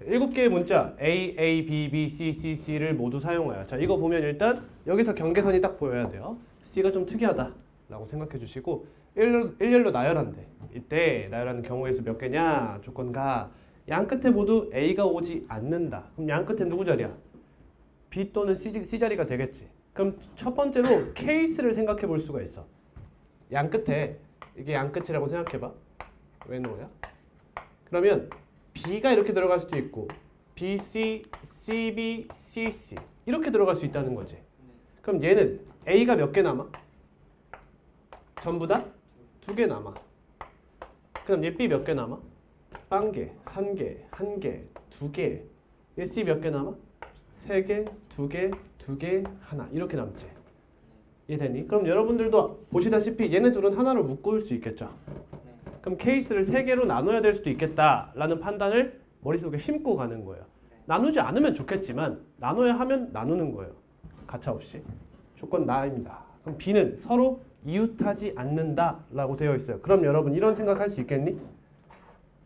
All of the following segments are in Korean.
7개의 문자 A, B, B, C, C, C를 모두 사용하여. 자, 이거 보면 일단 여기서 경계선이 딱 보여야 돼요. C가 좀 특이하다 라고 생각해 주시고 일렬로 나열한대. 이때 나열하는 경우에서 몇 개냐? 조건가 양 끝에 모두 A가 오지 않는다. 그럼 양 끝에 누구 자리야? B 또는 C 자리가 되겠지. 그럼 첫 번째로 케이스를 생각해 볼 수가 있어. 양 끝에 이게 양 끝이라고 생각해 봐. 왜 노야? 그러면 B가 이렇게 들어갈 수도 있고 BC, CB, CC 이렇게 들어갈 수 있다는 거지. 그럼 얘는 A가 몇 개 남아? 전부 다 2개 남아. 그럼 얘 B 몇 개 남아? 1개, 1개, 1개, 2개. 얘 C 몇 개 남아? 3개, 2개, 2개, 하나 이렇게 남지. 이해되니? 그럼 여러분들도 보시다시피 얘네 둘은 하나로 묶을 수 있겠죠. 그럼 케이스를 3개로 나눠야 될 수도 있겠다라는 판단을 머릿속에 심고 가는 거예요. 나누지 않으면 좋겠지만 나눠야 하면 나누는 거예요. 가차없이. 조건 나입니다. 그럼 B는 서로 이웃하지 않는다라고 되어 있어요. 그럼 여러분 이런 생각할 수 있겠니?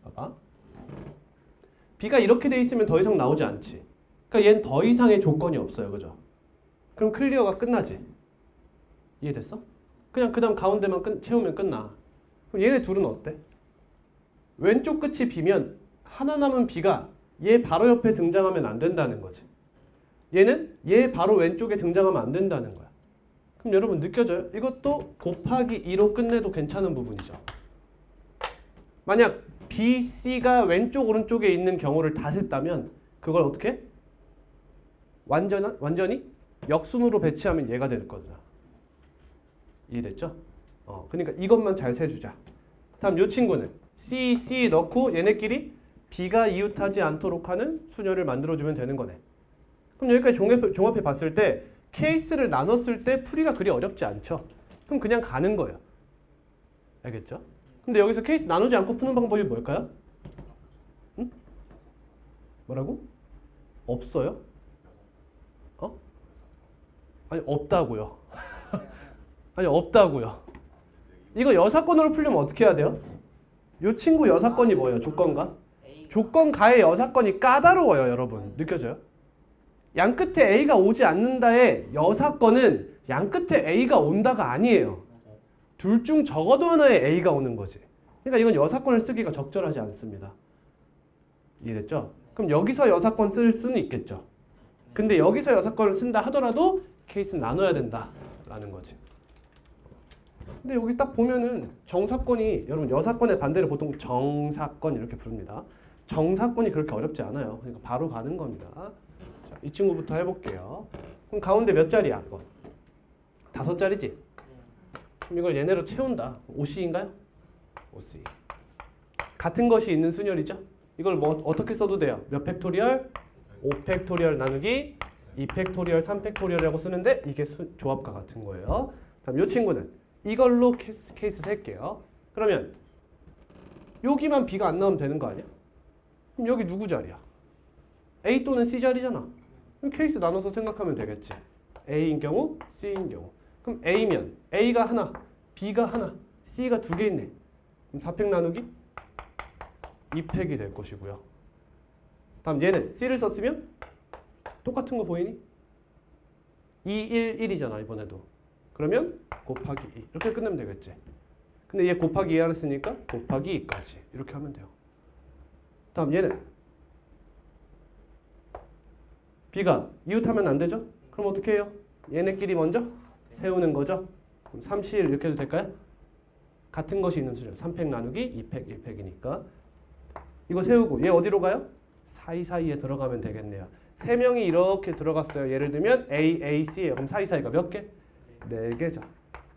봐봐. B가 이렇게 돼 있으면 더 이상 나오지 않지. 그러니까 얘는 더 이상의 조건이 없어요. 그죠? 그럼 클리어가 끝나지. 이해됐어? 그냥 그 다음 가운데만 채우면 끝나. 그럼 얘네 둘은 어때? 왼쪽 끝이 B면 하나 남은 B가 얘 바로 옆에 등장하면 안 된다는 거지. 얘는 얘 바로 왼쪽에 등장하면 안 된다는 거야. 그럼 여러분 느껴져요? 이것도 곱하기 2로 끝내도 괜찮은 부분이죠. 만약 B, C가 왼쪽 오른쪽에 있는 경우를 다 셌다면 그걸 어떻게? 완전히 역순으로 배치하면 얘가 될 거다. 이해됐죠? 그러니까 이것만 잘 세주자. 다음 요 친구는 C, C 넣고 얘네끼리 B가 이웃하지 않도록 하는 수녀를 만들어주면 되는 거네. 그럼 여기까지 종합해 봤을 때 케이스를 나눴을 때 풀이가 그리 어렵지 않죠. 그럼 그냥 가는 거예요. 알겠죠? 근데 여기서 케이스 나누지 않고 푸는 방법이 뭘까요? 응? 뭐라고? 없어요? 아니 없다고요. 아니 없다고요. 이거 여사건으로 풀려면 어떻게 해야 돼요? 이 친구 여사건이 뭐예요? 조건가? 조건가의 여사건이 까다로워요. 여러분 느껴져요? 양 끝에 A가 오지 않는다의 여사건은 양 끝에 A가 온다가 아니에요. 둘 중 적어도 하나의 A가 오는 거지. 그러니까 이건 여사건을 쓰기가 적절하지 않습니다. 이해됐죠? 그럼 여기서 여사건 쓸 수는 있겠죠. 근데 여기서 여사건을 쓴다 하더라도 케이스는 나눠야 된다라는 거지. 근데 여기 딱 보면은 정사건이 여러분 여사건의 반대를 보통 정사건 이렇게 부릅니다. 정사건이 그렇게 어렵지 않아요. 그러니까 바로 가는 겁니다. 자, 이 친구부터 해볼게요. 그럼 가운데 몇 자리야? 이거 5자리지? 그럼 이걸 얘네로 채운다. 5C인가요? 5C. 같은 것이 있는 순열이죠? 이걸 뭐 어떻게 써도 돼요? 몇 팩토리얼? 5팩토리얼 나누기 2팩토리얼 3팩토리얼이라고 쓰는데 이게 조합과 같은 거예요. 다음 이 친구는 이걸로 케이스 셀게요. 그러면 여기만 B가 안 나오면 되는 거 아니야? 그럼 여기 누구 자리야? A 또는 C 자리잖아. 그럼 케이스 나눠서 생각하면 되겠지. A인 경우, C인 경우. 그럼 A면 A가 하나, B가 하나, C가 2개 있네. 그럼 4팩 나누기 2팩이 될 것이고요. 다음 얘는 C를 썼으면 똑같은 거 보이니? 2, 1, 1이잖아 이번에도. 그러면 곱하기 2 이렇게 끝내면 되겠지. 근데 얘 곱하기 2를 쓰니까 곱하기 2까지 이렇게 하면 돼요. 다음 얘는 B가 이웃하면 안 되죠? 그럼 어떻게 해요? 얘네끼리 먼저 세우는 거죠. 그럼 3C1 이렇게 해도 될까요? 같은 것이 있는 수죠. 3팩 나누기 2팩 1팩이니까 이거 세우고 얘 어디로 가요? 사이사이에 들어가면 되겠네요. 3명이 이렇게 들어갔어요. 예를 들면 A, A, C예요. 그럼 사이사이가 몇 개? 4개죠.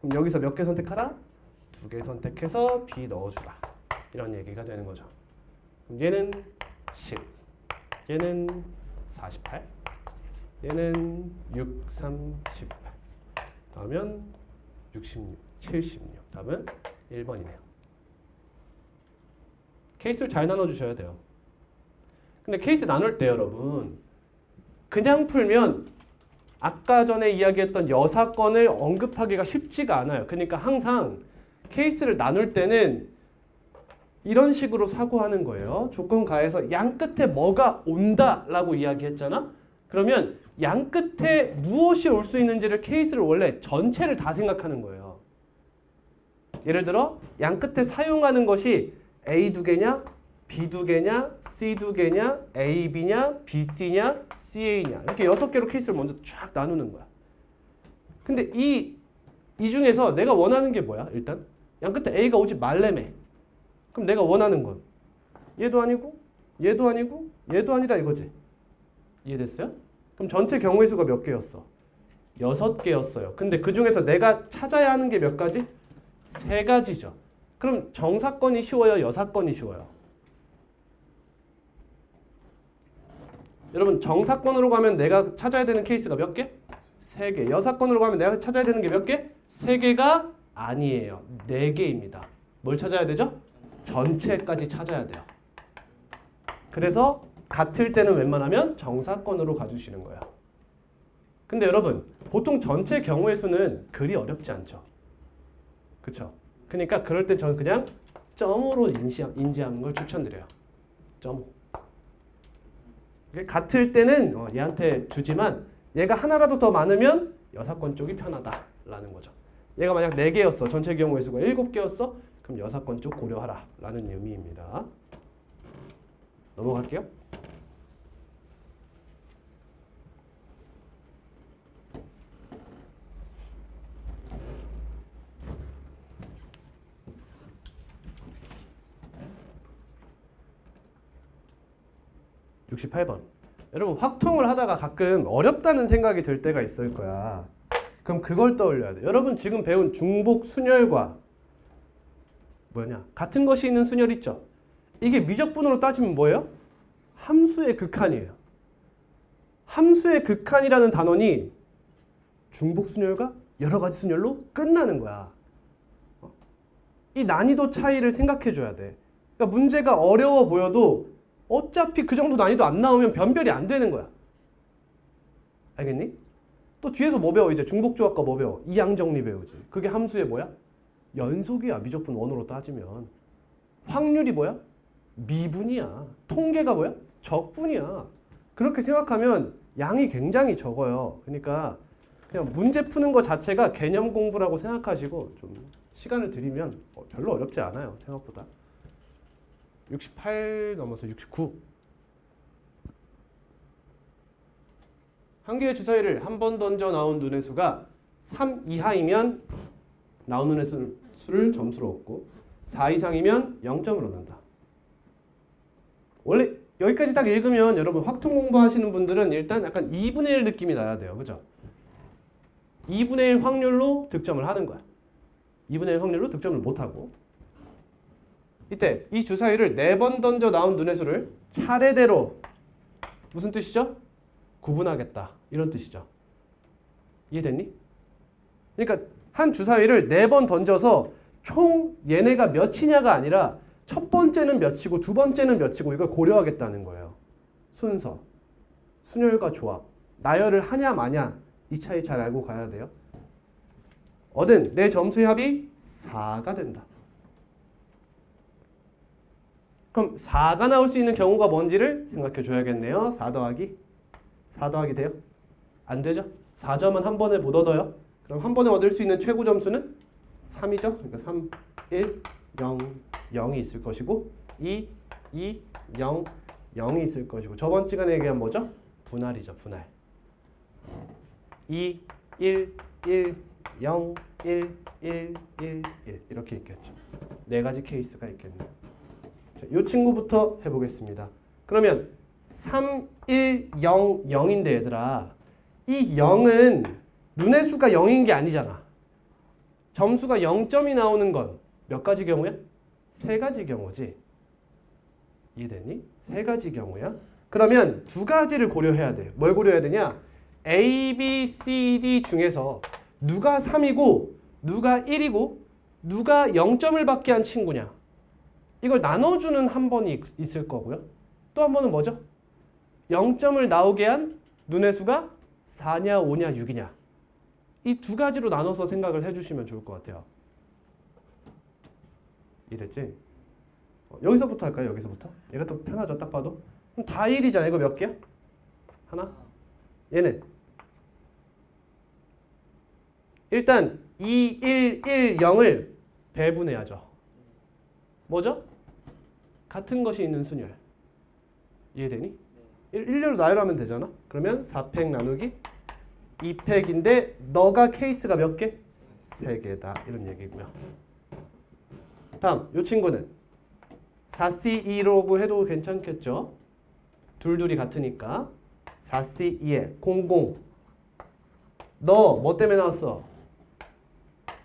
그럼 여기서 몇 개 선택하라? 2개 선택해서 B 넣어주라. 이런 얘기가 되는 거죠. 그럼 얘는 10, 얘는 48, 얘는 6, 3, 18. 다음은 66, 76. 다음은 1번이네요. 케이스를 잘 나눠주셔야 돼요. 근데 케이스 나눌 때 여러분 그냥 풀면 아까 전에 이야기했던 여사건을 언급하기가 쉽지가 않아요. 그러니까 항상 케이스를 나눌 때는 이런 식으로 사고하는 거예요. 조건 가에서 양 끝에 뭐가 온다라고 이야기했잖아. 그러면 양 끝에 무엇이 올 수 있는지를 케이스를 원래 전체를 다 생각하는 거예요. 예를 들어 양 끝에 사용하는 것이 A 두 개냐, B 두 개냐, C 두 개냐, A, B냐, B, C냐, C, A냐 이렇게 6개로 케이스를 먼저 쫙 나누는 거야. 근데 이 중에서 내가 원하는 게 뭐야? 일단 양 끝에 A가 오지 말래매. 그럼 내가 원하는 건 얘도 아니고 얘도 아니고 얘도 아니다 이거지. 이해됐어요? 그럼 전체 경우의 수가 몇 개였어? 6개였어요. 근데 그 중에서 내가 찾아야 하는 게 몇 가지? 3가지죠. 그럼 정사건이 쉬워요? 여사건이 쉬워요? 여러분 정사건으로 가면 내가 찾아야 되는 케이스가 몇 개? 3개. 여사건으로 가면 내가 찾아야 되는 게 몇 개? 3개가 아니에요. 4개입니다. 뭘 찾아야 되죠? 전체까지 찾아야 돼요. 그래서 같을 때는 웬만하면 정사건으로 가주시는 거예요. 근데 여러분 보통 전체 경우의 수는 그리 어렵지 않죠. 그쵸? 그러니까 그럴 때 저는 그냥 점으로 인지하는 걸 추천드려요. 점. 같을 때는 얘한테 주지만 얘가 하나라도 더 많으면 여사건 쪽이 편하다라는 거죠. 얘가 만약 4개였어. 전체 경우의 수가 7개였어. 그럼 여사건 쪽 고려하라 라는 의미입니다. 넘어갈게요. (68번) 여러분 확통을 하다가 가끔 어렵다는 생각이 들 때가 있을 거야. 그럼 그걸 떠올려야 돼. 여러분 지금 배운 중복 순열과 같은 것이 있는 순열 있죠? 이게 미적분으로 따지면 뭐예요? 함수의 극한이에요. 함수의 극한이라는 단원이 중복 순열과 여러 가지 순열로 끝나는 거야. 이 난이도 차이를 생각해 줘야 돼. 그러니까 문제가 어려워 보여도 어차피 그 정도 난이도 안 나오면 변별이 안 되는 거야. 알겠니? 또 뒤에서 뭐 배워? 이제 중복조합과 뭐 배워? 이항정리 배우지. 그게 함수의 뭐야? 연속이야. 미적분 원으로 따지면. 확률이 뭐야? 미분이야. 통계가 뭐야? 적분이야. 그렇게 생각하면 양이 굉장히 적어요. 그러니까 그냥 문제 푸는 것 자체가 개념 공부라고 생각하시고 좀 시간을 들이면 별로 어렵지 않아요. 생각보다. 68 넘어서 69. 한 개의 주사위를 한 번 던져 나온 눈의 수가 3 이하이면 나온 눈의 수를 점수로 얻고 4 이상이면 0점을 얻는다. 원래 여기까지 딱 읽으면 여러분 확통 공부하시는 분들은 일단 약간 2분의 1 느낌이 나야 돼요. 그죠? 2분의 1 확률로 득점을 하는 거야. 2분의 1 확률로 득점을 못하고 이때 이 주사위를 4번 던져 나온 눈의 수를 차례대로 무슨 뜻이죠? 구분하겠다. 이런 뜻이죠. 이해됐니? 그러니까 한 주사위를 4번 던져서 총 얘네가 몇이냐가 아니라 첫 번째는 몇이고 두 번째는 몇이고 이걸 고려하겠다는 거예요. 순서, 순열과 조합, 나열을 하냐 마냐 이 차이 잘 알고 가야 돼요. 얻은 내 점수의 합이 4가 된다. 그럼 4가 나올 수 있는 경우가 뭔지를 생각해 줘야겠네요. 4 더하기 돼요? 안 되죠? 4점은 한 번에 못 얻어요. 그럼 한 번에 얻을 수 있는 최고 점수는 3이죠. 그러니까 3, 1, 0, 0이 있을 것이고 2, 0, 0이 있을 것이고 저번 시간에 얘기한 뭐죠? 분할이죠. 분할. 2, 1, 1, 0, 1, 1, 1, 1 이렇게 있겠죠. 4가지 케이스가 있겠네요. 자, 이 친구부터 해보겠습니다. 그러면 3, 1, 0, 0인데 얘들아 이 0은 눈의 수가 0인 게 아니잖아. 점수가 0점이 나오는 건 몇 가지 경우야? 3가지 경우지. 이해됐니? 3가지 경우야. 그러면 2가지를 고려해야 돼. 뭘 고려해야 되냐? A, B, C, D 중에서 누가 3이고 누가 1이고 누가 0점을 받게 한 친구냐. 이걸 나눠주는 한 번이 있을 거고요. 또 한 번은 뭐죠? 0점을 나오게 한 눈의 수가 4냐 5냐 6이냐. 이 2가지로 나눠서 생각을 해주시면 좋을 것 같아요. 이해됐지? 여기서부터 할까요? 여기서부터? 얘가 또 편하죠, 딱 봐도. 그럼 다 1이잖아. 이거 몇 개야? 하나? 얘는 일단 2, 1, 1, 0을 배분해야죠. 뭐죠? 같은 것이 있는 순열. 이해되니? 1렬로 나열하면 되잖아. 그러면 4팩 나누기 2팩인데 너가 케이스가 몇 개? 3개다. 이런 얘기고요. 다음 이 친구는 4C2라고 해도 괜찮겠죠? 둘이 같으니까 4C2에 00 너 뭐 때문에 나왔어?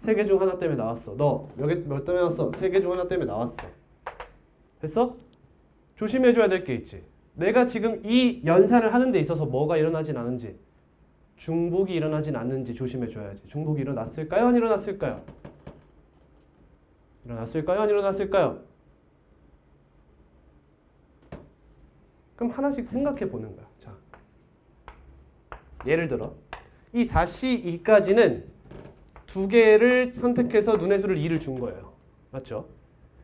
3개 중 하나 때문에 나왔어. 너 몇 때문에 나왔어? 3개 중 하나 때문에 나왔어. 됐어? 조심해줘야 될 게 있지. 내가 지금 이 연산을 하는 데 있어서 뭐가 일어나진 않은지, 중복이 일어나진 않는지 조심해줘야지. 중복이 일어났을까요? 안 일어났을까요? 일어났을까요? 안 일어났을까요? 그럼 하나씩 생각해 보는 거야. 자, 예를 들어 이 4C2까지는 두 개를 선택해서 눈의 수를 2를 준 거예요. 맞죠?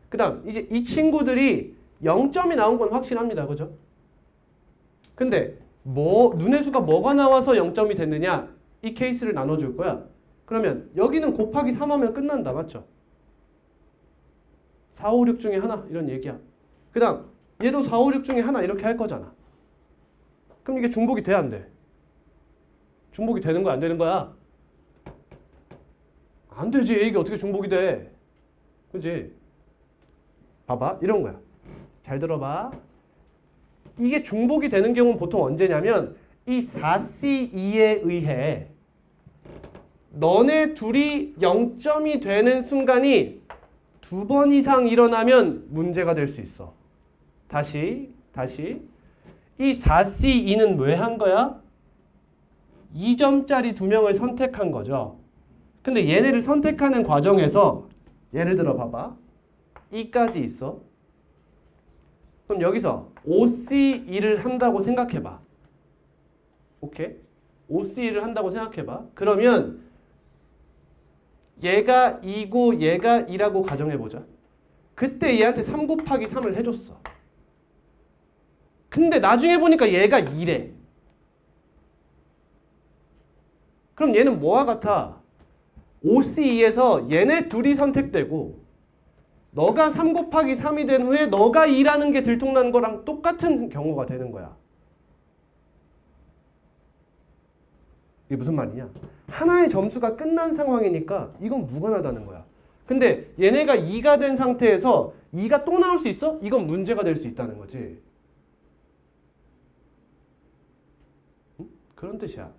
그 다음 이제 이 친구들이 0점이 나온 건 확실합니다. 그죠? 근데 눈의 수가 뭐가 나와서 0점이 됐느냐? 이 케이스를 나눠줄 거야. 그러면 여기는 곱하기 3 하면 끝난다. 맞죠? 4, 5, 6 중에 하나 이런 얘기야. 그 다음 얘도 4, 5, 6 중에 하나 이렇게 할 거잖아. 그럼 이게 중복이 돼? 안 돼? 중복이 되는 거야? 안 되는 거야? 안 되지. 이게 어떻게 중복이 돼? 그치? 봐봐. 이런 거야. 잘 들어봐. 이게 중복이 되는 경우는 보통 언제냐면 이 4C2에 의해 너네 둘이 0점이 되는 순간이 2번 이상 일어나면 문제가 될 수 있어. 다시 이 4C2는 왜 한 거야? 2점짜리 두 명을 선택한 거죠. 근데 얘네를 선택하는 과정에서 예를 들어 봐봐. 이까지 있어. 그럼 여기서 OC2를 한다고 생각해봐. 오케이? OC2를 한다고 생각해봐. 그러면 얘가 2고 얘가 2라고 가정해보자. 그때 얘한테 3 곱하기 3을 해줬어. 근데 나중에 보니까 얘가 2래. 그럼 얘는 뭐와 같아? OC2에서 얘네 둘이 선택되고 너가 3 곱하기 3이 된 후에 너가 2라는 게 들통난 거랑 똑같은 경우가 되는 거야. 이게 무슨 말이냐? 하나의 점수가 끝난 상황이니까 이건 무관하다는 거야. 근데 얘네가 2가 된 상태에서 2가 또 나올 수 있어? 이건 문제가 될 수 있다는 거지. 응? 그런 뜻이야.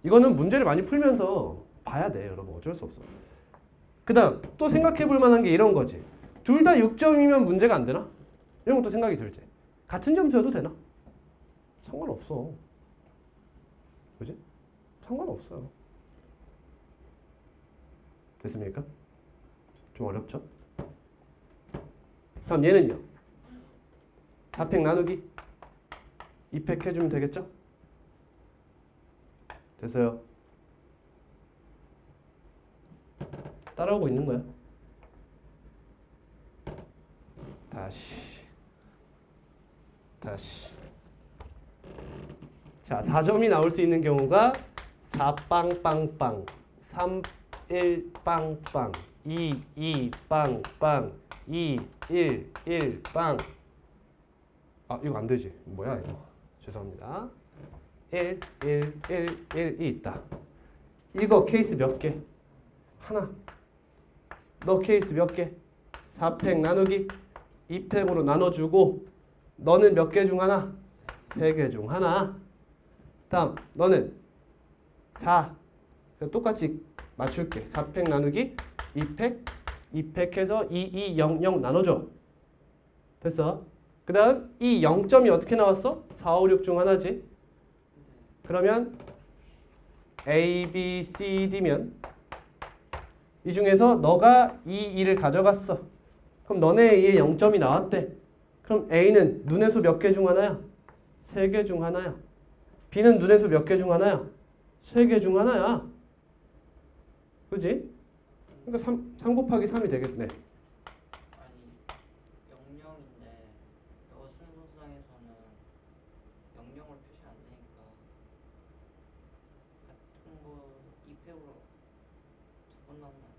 이거는 문제를 많이 풀면서 봐야 돼, 여러분. 어쩔 수 없어. 그 다음 또 생각해 볼 만한 게 이런 거지. 둘 다 6점이면 문제가 안 되나? 이런 것도 생각이 들지. 같은 점수여도 되나? 상관없어. 그지? 상관없어요. 됐습니까? 좀 어렵죠? 다음 얘는요. 4팩 나누기 2팩 해주면 되겠죠? 됐어요. 따라오고 있는 거야. 다시. 자, 4점이 나올 수 있는 경우가 4빵빵빵, 3, 1 빵빵, 2, 2 빵빵, 2, 1, 1 빵. 아, 이거 안 되지. 뭐야 이거. 죄송합니다. 1, 1, 1, 1이 있다. 이거 케이스 몇 개? 하나. 너 케이스 몇 개? 4팩 나누기 2팩으로 나눠주고 너는 몇 개 중 하나? 3개 중 하나. 다음 너는 4. 똑같이 맞출게. 4팩 나누기 2팩 해서 2, 2, 0, 0 나눠줘. 됐어? 그 다음 이 0점이 어떻게 나왔어? 4, 5, 6 중 하나지. 그러면 A, B, C, D면 이 중에서 너가 이 2를 가져갔어. 그럼 너네 A에 0점이 나왔대. 그럼 A는 눈의 수 몇 개 중 하나야? 3개 중 하나야. B는 눈의 수 몇 개 중 하나야? 3개 중 하나야. 그지? 그러니까 3 곱하기 3이 되겠네. 아니 00인데 이거 순서상에서는 00을 표시 안 되니까 같은 거 2팩으로 두 번 나오면 안 돼.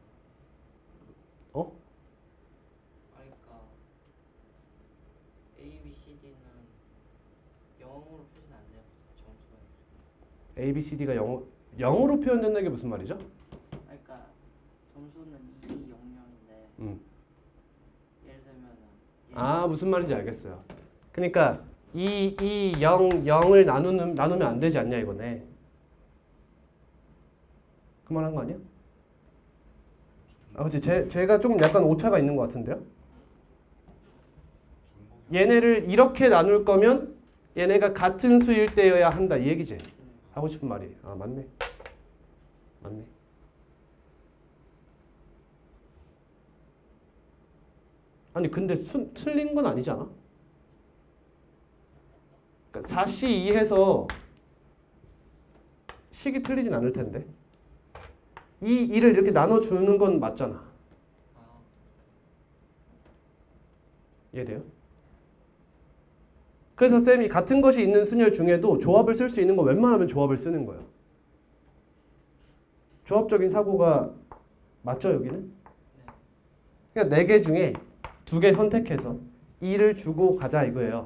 어? 그러니까 A, B, C, D는 0으로 표시는 안 돼요. 점수가. A, B, C, D가 0으로 표현된다는 게 무슨 말이죠? 그러니까 점수는 2, 00인데 예를 들면은 아, 무슨 말인지 알겠어요. 그러니까 0을 나누면 안 되지 않냐 이거네. 그 말 한 거 아니야? 아, 그치. 제가 조금 약간 오차가 있는 것 같은데요? 얘네를 이렇게 나눌 거면 얘네가 같은 수일 때여야 한다 이 얘기지? 하고 싶은 말이. 아, 맞네. 맞네. 아니 근데 틀린 건 아니잖아. 그러니까 4시 2해서 식이 틀리진 않을 텐데. 이 2를 이렇게 나눠주는 건 맞잖아. 이해돼요? 그래서 쌤이 같은 것이 있는 순열 중에도 조합을 쓸 수 있는 거 웬만하면 조합을 쓰는 거예요. 조합적인 사고가 맞죠 여기는? 그러니까 4개 중에 2개 선택해서 2를 주고 가자 이거예요.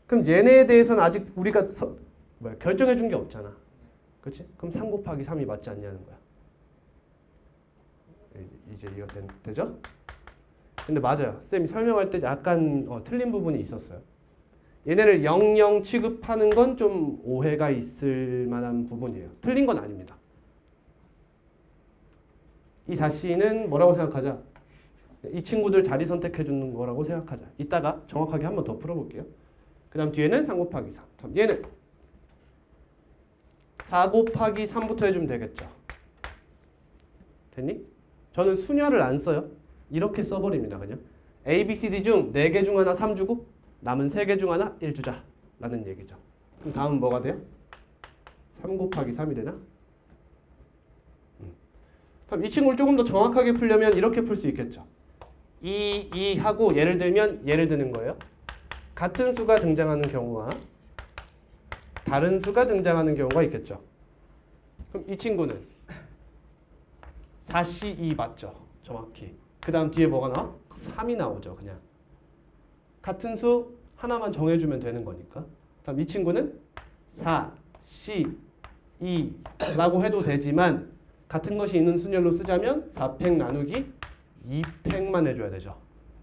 그럼 얘네에 대해서는 아직 우리가 결정해 준 게 없잖아. 그렇지? 그럼 3 곱하기 3이 맞지 않냐는 거야. 이제 이해가 되죠? 근데 맞아요. 쌤이 설명할 때 약간 틀린 부분이 있었어요. 얘네를 00 취급하는 건 좀 오해가 있을 만한 부분이에요. 틀린 건 아닙니다. 이 자신은 뭐라고 생각하자? 이 친구들 자리 선택해 주는 거라고 생각하자. 이따가 정확하게 한 번 더 풀어볼게요. 그 다음 뒤에는 3 곱하기 3. 얘는 4 곱하기 3부터 해주면 되겠죠. 됐니? 저는 순열을 안 써요. 이렇게 써버립니다. 그냥 A, B, C, D 중 4개 중 하나 3 주고 남은 3개 중 하나 1 주자 라는 얘기죠. 그럼 다음은 뭐가 돼요? 3 곱하기 3이 되나? 그럼 이 친구를 조금 더 정확하게 풀려면 이렇게 풀 수 있겠죠. 이 하고 예를 드는 거예요. 같은 수가 등장하는 경우와 다른 수가 등장하는 경우가 있겠죠. 그럼 이 친구는 4C 2 맞죠? 정확히. 그 다음 뒤에 뭐가 나와? 3이 나오죠. 그냥. 같은 수 하나만 정해주면 되는 거니까. 다음 이 친구는 4C 2라고 해도 되지만 같은 것이 있는 순열로 쓰자면 4팩 나누기 2팩만 해줘야 되죠.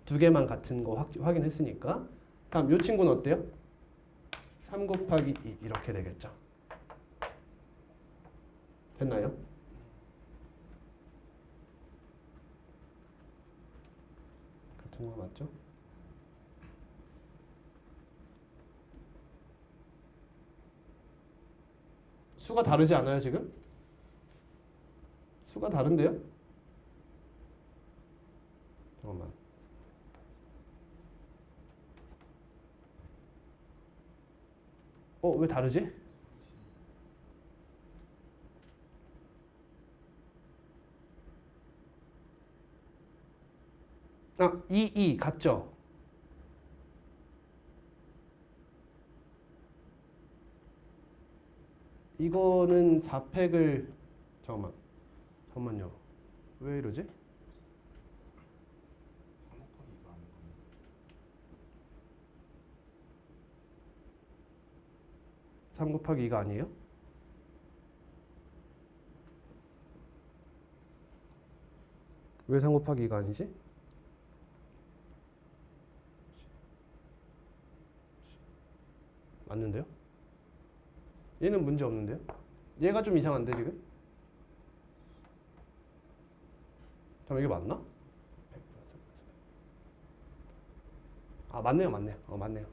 2개만 같은 거 확인했으니까. 다음 이 친구는 어때요? 3 곱하기 2 이렇게 되겠죠. 됐나요? 같은 거 맞죠? 수가 다르지 않아요 지금? 수가 다른데요? 잠깐만. 왜 다르지? 아, 2 같죠? 이거는 4팩을 잠깐만요. 왜 이러지? 3 곱하기 2가 아니에요? 왜 3 곱하기 2가 아니지? 맞는데요? 얘는 문제 없는데요? 얘가 좀 이상한데 지금? 잠깐 이게 맞나? 아 맞네요. 맞네요.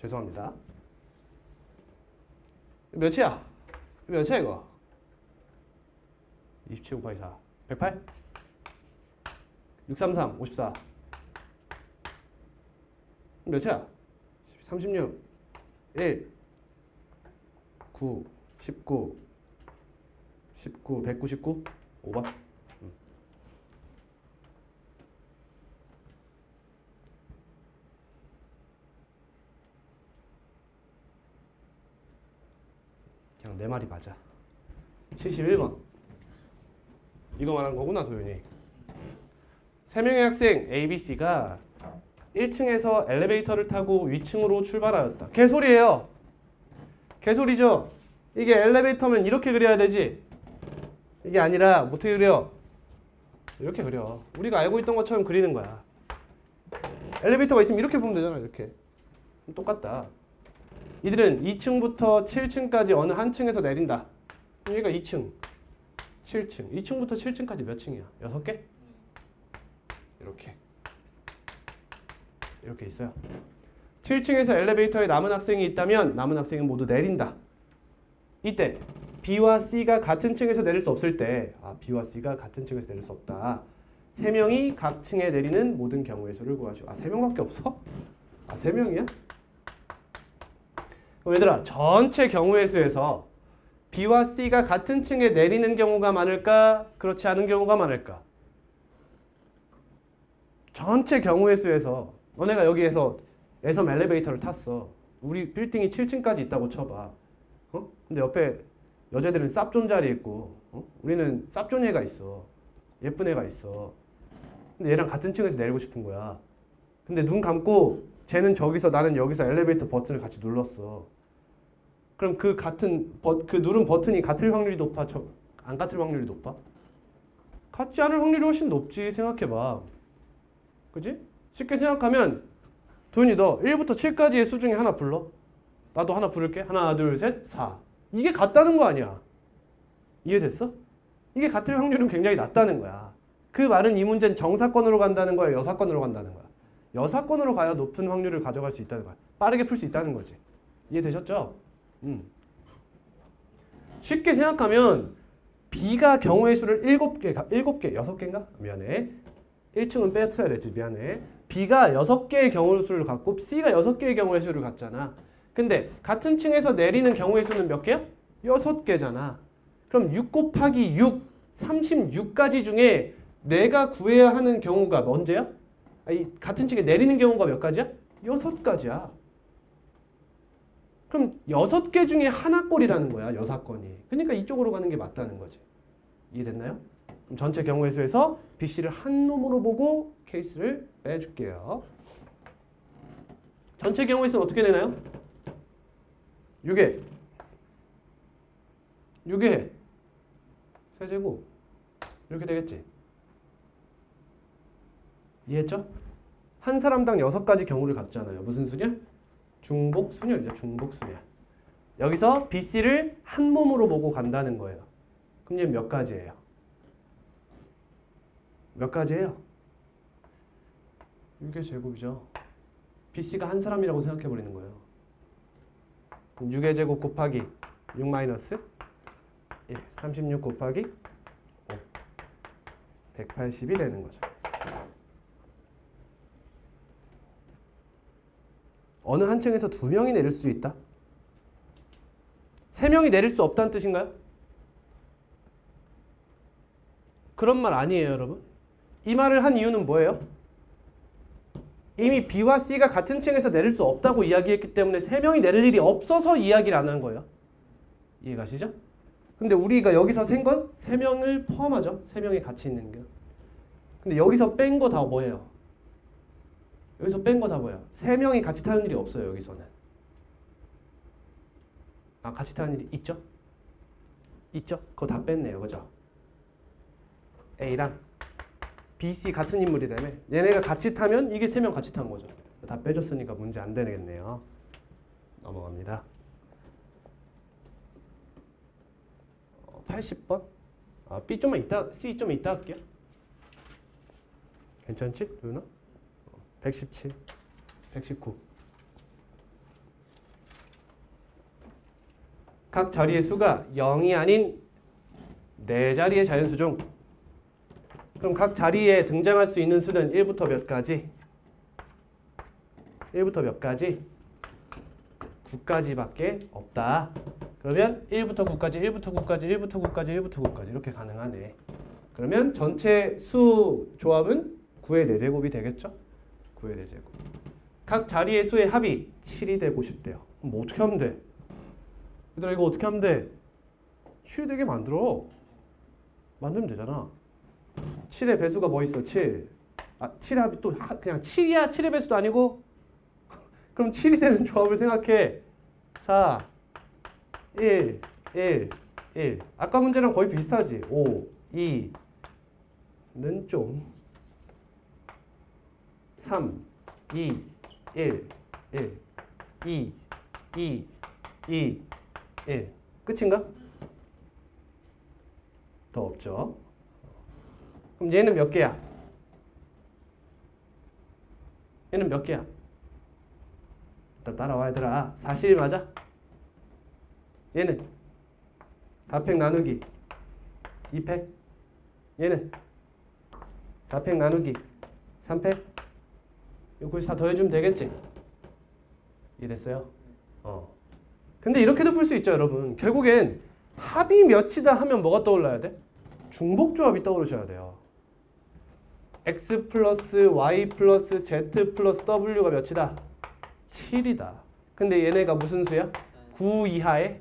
죄송합니다. 몇이야? 몇이야 이거? 27 곱하기 4 108? 633 54 몇이야? 36 1 9 19 199 5번 내 말이 맞아. 71번. 이거 말하는 거구나, 도윤이. 3명의 학생 A, B, C가 1층에서 엘리베이터를 타고 위층으로 출발하였다. 개소리예요. 개소리죠. 이게 엘리베이터면 이렇게 그려야 되지. 이게 아니라 어떻게 그려? 이렇게 그려. 우리가 알고 있던 것처럼 그리는 거야. 엘리베이터가 있으면 이렇게 보면 되잖아. 이렇게. 똑같다. 이들은 2층부터 7층까지 어느 한 층에서 내린다. 여기가 2층, 7층. 2층부터 7층까지 몇 층이야? 6개? 이렇게 있어요. 7층에서 엘리베이터에 남은 학생이 있다면 남은 학생은 모두 내린다. 이때 B와 C가 같은 층에서 내릴 수 없을 때 B와 C가 같은 층에서 내릴 수 없다. 3명이 각 층에 내리는 모든 경우의 수를 구하시오. 3명밖에 없어? 3명이야? 그럼 얘들아, 전체 경우의 수에서 B와 C가 같은 층에 내리는 경우가 많을까? 그렇지 않은 경우가 많을까? 전체 경우의 수에서 너네가 여기에서 애섬 엘리베이터를 탔어. 우리 빌딩이 7층까지 있다고 쳐봐. 근데 옆에 여자들은 쌉존 자리에 있고 우리는 쌉존 애가 있어. 예쁜 애가 있어. 근데 얘랑 같은 층에서 내리고 싶은 거야. 근데 눈 감고 쟤는 저기서 나는 여기서 엘리베이터 버튼을 같이 눌렀어. 그럼 그 누른 버튼이 같을 확률이 높아? 안 같을 확률이 높아? 같지 않을 확률이 훨씬 높지. 생각해봐. 그지? 쉽게 생각하면 도윤이 너 1부터 7까지의 수 중에 하나 불러. 나도 하나 부를게. 하나, 둘, 셋, 4. 이게 같다는 거 아니야. 이해됐어? 이게 같을 확률은 굉장히 낮다는 거야. 그 말은 이 문제는 정사건으로 간다는 거야, 여사건으로 간다는 거야. 여사건으로 가야 높은 확률을 가져갈 수 있다는 거야. 빠르게 풀 수 있다는 거지. 이해되셨죠? 쉽게 생각하면 B가 경우의 수를 7개, 6개인가? 미안해. 1층은 뺐어야 되지. 미안해. B가 6개의 경우의 수를 갖고 C가 6개의 경우의 수를 갖잖아. 근데 같은 층에서 내리는 경우의 수는 몇 개야? 6개잖아. 그럼 6 곱하기 6, 36가지 중에 내가 구해야 하는 경우가 언제야? 같은 층에 내리는 경우가 몇 가지야? 6가지야. 그럼 6개 중에 하나꼴이라는 거야. 여사건이. 그러니까 이쪽으로 가는 게 맞다는 거지. 이해됐나요? 그럼 전체 경우의 수에서 B, C를 한 놈으로 보고 케이스를 빼줄게요. 전체 경우의 수는 어떻게 되나요? 6에 3제곱 이렇게 되겠지. 이해했죠? 한 사람당 6가지 경우를 갖잖아요. 무슨 수냐? 중복순열이죠. 중복순열. 여기서 B, C를 한 몸으로 보고 간다는 거예요. 그럼 얘 몇 가지예요? 몇 가지예요? 6의 제곱이죠. B, C가 한 사람이라고 생각해버리는 거예요. 6의 제곱 곱하기 6 마이너스 1, 36 곱하기 5, 180이 되는 거죠. 어느 한 층에서 2명이 내릴 수 있다? 3명이 내릴 수 없다는 뜻인가요? 그런 말 아니에요, 여러분. 이 말을 한 이유는 뭐예요? 이미 B와 C가 같은 층에서 내릴 수 없다고 이야기했기 때문에 3명이 내릴 일이 없어서 이야기를 안 한 거예요. 이해가시죠? 근데 우리가 여기서 센 건 3명을 포함하죠. 3명이 같이 있는 게. 근데 여기서 뺀 거 다 뭐예요? 여기서 뺀 거 다 뭐야? 3명이 같이 타는 일이 없어요. 여기서는. 같이 타는 일이 있죠? 있죠? 그거 다 뺐네요. 그죠? A랑 B, C 같은 인물이라며. 얘네가 같이 타면 이게 3명 같이 탄 거죠. 다 빼줬으니까 문제 안 되겠네요. 넘어갑니다. 80번? B 좀만 이따, C 좀 이따 할게요. 괜찮지? 도윤아? 117, 119. 각 자리의 수가 0이 아닌 4자리의 자연수 중 그럼 각 자리에 등장할 수 있는 수는 1부터 몇 가지? 1부터 몇 가지? 9까지밖에 없다. 그러면 1부터 9까지, 1부터 9까지, 1부터 9까지, 1부터 9까지 이렇게 가능하네. 그러면 전체 수 조합은 9의 4제곱이 되겠죠? 9의 4제곱. 각 자리의 수의 합이 7이 되고 싶대요. 그럼 뭐 어떻게 하면 돼? 얘들아 이거 어떻게 하면 돼? 7 되게 만들어. 만들면 되잖아. 7의 배수가 뭐 있어? 7. 7합이 또 그냥 7이야? 7의 배수도 아니고? 그럼 7이 되는 조합을 생각해. 4, 1, 1, 1. 아까 문제랑 거의 비슷하지? 5, 2는 좀 3, 2, 1, 1, 2, 2, 2, 1. 끝인가? 더 없죠. 그럼 얘는 몇 개야? 얘는 몇 개야? 일단 따라와 얘들아. 41 맞아? 얘는 4팩 나누기 2팩. 얘는 4팩 나누기 3팩. 이거 거기서 다 더해주면 되겠지? 이해됐어요? 근데 이렇게도 풀 수 있죠 여러분. 결국엔 합이 몇이다 하면 뭐가 떠올라야 돼? 중복조합이 떠오르셔야 돼요. x 플러스 y 플러스 z 플러스 w가 몇이다? 7이다. 근데 얘네가 무슨 수야? 9 이하의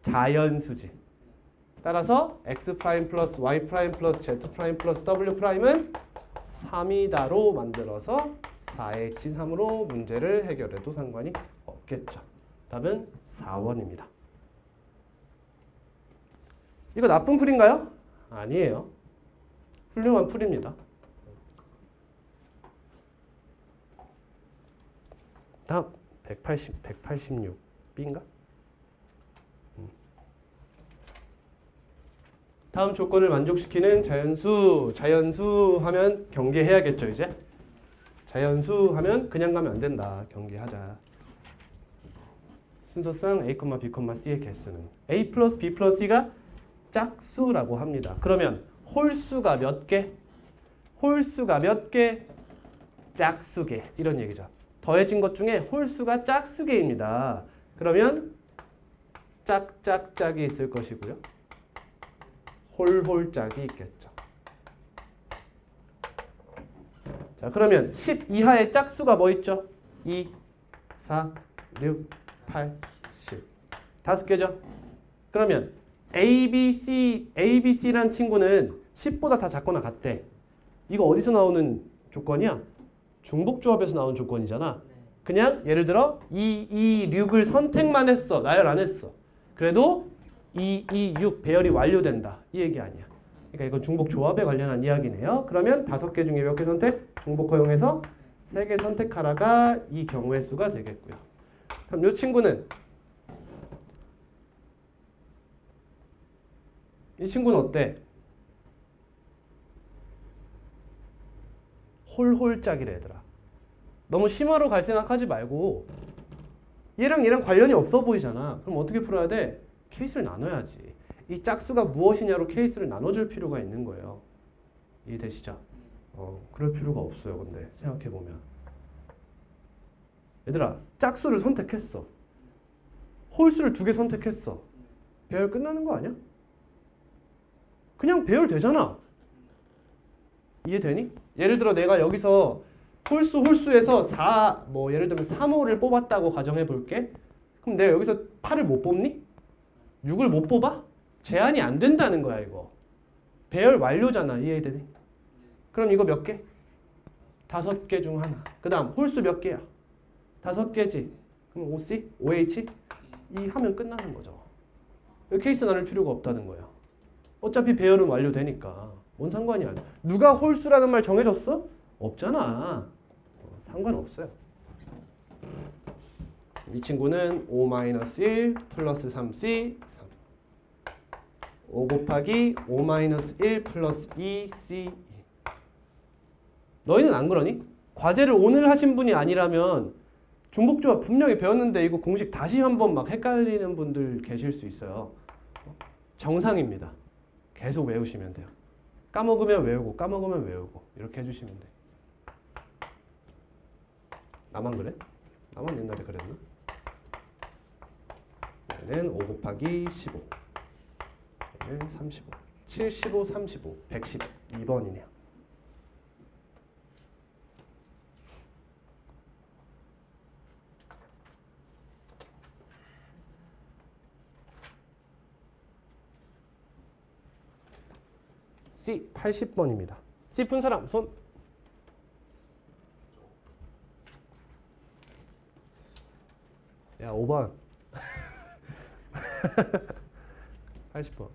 자연수지. 따라서 x 프라임 플러스 y 프라임 플러스 z 프라임 플러스 w 프라임은 3이다로 만들어서 4H3으로 문제를 해결해도 상관이 없겠죠. 답은 4번입니다. 이거 나쁜 풀인가요? 아니에요. 훌륭한 풀입니다. 다음 186B인가? 다음 조건을 만족시키는 자연수. 자연수 하면 경계해야겠죠 이제. 자연수 하면 그냥 가면 안 된다. 경계하자. 순서상 A, B, C의 개수는 A 플러스 B 플러스 C가 짝수라고 합니다. 그러면 홀수가 몇 개? 홀수가 몇 개? 짝수개. 이런 얘기죠. 더해진 것 중에 홀수가 짝수개입니다. 그러면 짝짝짝이 있을 것이고요. 홀홀짝이 있겠죠. 자, 그러면 10 이하의 짝수가 뭐 있죠? 2, 4, 6, 8, 10. 5개죠? 그러면 ABC란 친구는 10보다 다 작거나 같대. 이거 어디서 나오는 조건이야? 중복조합에서 나온 조건이잖아. 그냥 예를 들어 2, 6을 선택만 했어. 나열 안 했어. 그래도 2, 6 배열이 완료된다. 이 얘기 아니야. 그러니까 이건 중복조합에 관련한 이야기네요. 그러면 5개 중에 몇 개 선택? 중복 허용해서 3개 선택하라가 이 경우의 수가 되겠고요. 그럼 이 친구는 어때? 홀홀짝이래 얘들아. 너무 심화로 갈 생각하지 말고 얘랑 관련이 없어 보이잖아. 그럼 어떻게 풀어야 돼? 케이스를 나눠야지. 이 짝수가 무엇이냐로 케이스를 나눠줄 필요가 있는 거예요. 이해되시죠? 그럴 필요가 없어요. 근데 생각해보면 얘들아 짝수를 선택했어. 홀수를 2개 선택했어. 배열 끝나는 거 아니야? 그냥 배열 되잖아. 이해되니? 예를 들어 내가 여기서 홀수에서 4, 뭐 예를 들면 3호를 뽑았다고 가정해 볼게. 그럼 내가 여기서 8을 못 뽑니? 6을 못 뽑아? 제한이 안 된다는 거야 이거. 배열 완료잖아. 이해되니? 그럼 이거 몇 개? 5개 중 하나. 그 다음 홀수 몇 개야? 5개지. 그럼 OC? OH? 이 하면 끝나는 거죠. 케이스 나눌 필요가 없다는 거예요. 어차피 배열은 완료되니까. 뭔 상관이 아니야. 누가 홀수라는 말 정해줬어? 없잖아. 상관없어요. 이 친구는 5-1 플러스 3C 3. 5 곱하기 5-1 플러스 2C 2. 너희는 안 그러니? 과제를 오늘 하신 분이 아니라면 중복조합 분명히 배웠는데 이거 공식 다시 한번 막 헷갈리는 분들 계실 수 있어요. 정상입니다. 계속 외우시면 돼요. 까먹으면 외우고 까먹으면 외우고 이렇게 해주시면 돼. 나만 그래? 나만 옛날에 그랬나? 얘는 5 곱하기 15. 얘는 35. 75, 35, 112번이네요. C 80번입니다. C 푼 사람 손. 야 5번. 80번.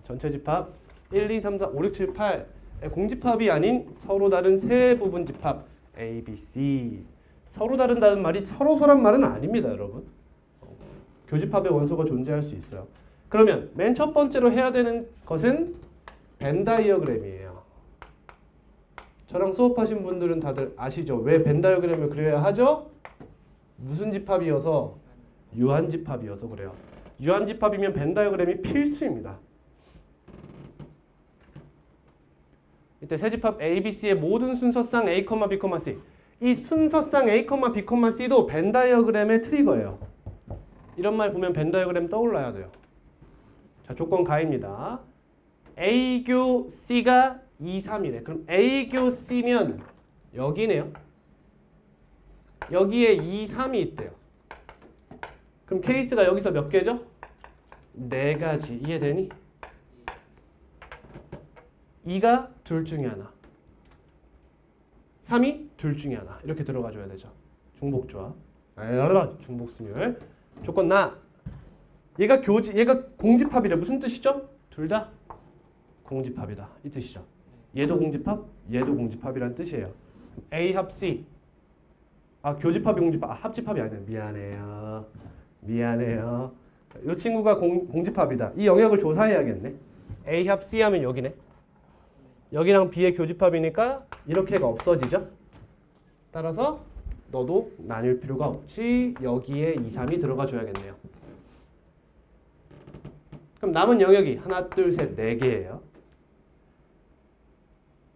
전체 집합 1, 2, 3, 4, 5, 6, 7, 8 공집합이 아닌 서로 다른 세 부분 집합 A, B, C. 서로 다른다는 말이 서로서란 말은 아닙니다, 여러분. 교집합의 원소가 존재할 수 있어요. 그러면 맨 첫 번째로 해야 되는 것은 벤 다이어그램이에요. 저랑 수업하신 분들은 다들 아시죠? 왜 벤 다이어그램을 그려야 하죠? 무슨 집합이어서? 유한 집합이어서 그래요. 유한 집합이면 벤 다이어그램이 필수입니다. 이때 세 집합 A, B, C의 모든 순서상 A, B, C. 이 순서상 A, B, C도 벤 다이어그램의 트리거예요. 이런 말 보면 벤 다이어그램 떠올라야 돼요. 자, 조건 가입니다. A교 C가 2, 3이래. 그럼 A교 C면 여기네요. 여기에 2, 3이 있대요. 그럼 케이스가 여기서 몇 개죠? 4가지. 이해되니? 2가 둘 중에 하나. 3이 둘 중에 하나. 이렇게 들어가줘야 되죠. 중복조합. 중복순율. 조건 나. 얘가 공집합이래. 무슨 뜻이죠? 둘 다 공집합이다. 이 뜻이죠. 얘도 공집합, 얘도 공집합이란 뜻이에요. A 합 C. 교집합이 공집합. 합집합이 아니야. 미안해요. 이 친구가 공집합이다. 이 영역을 조사해야겠네. A 합 C 하면 여기네. 여기랑 B의 교집합이니까 이렇게가 없어지죠. 따라서 너도 나뉠 필요가 없지. 여기에 2, 3이 들어가 줘야겠네요. 그럼 남은 영역이 하나, 둘, 셋, 4개예요.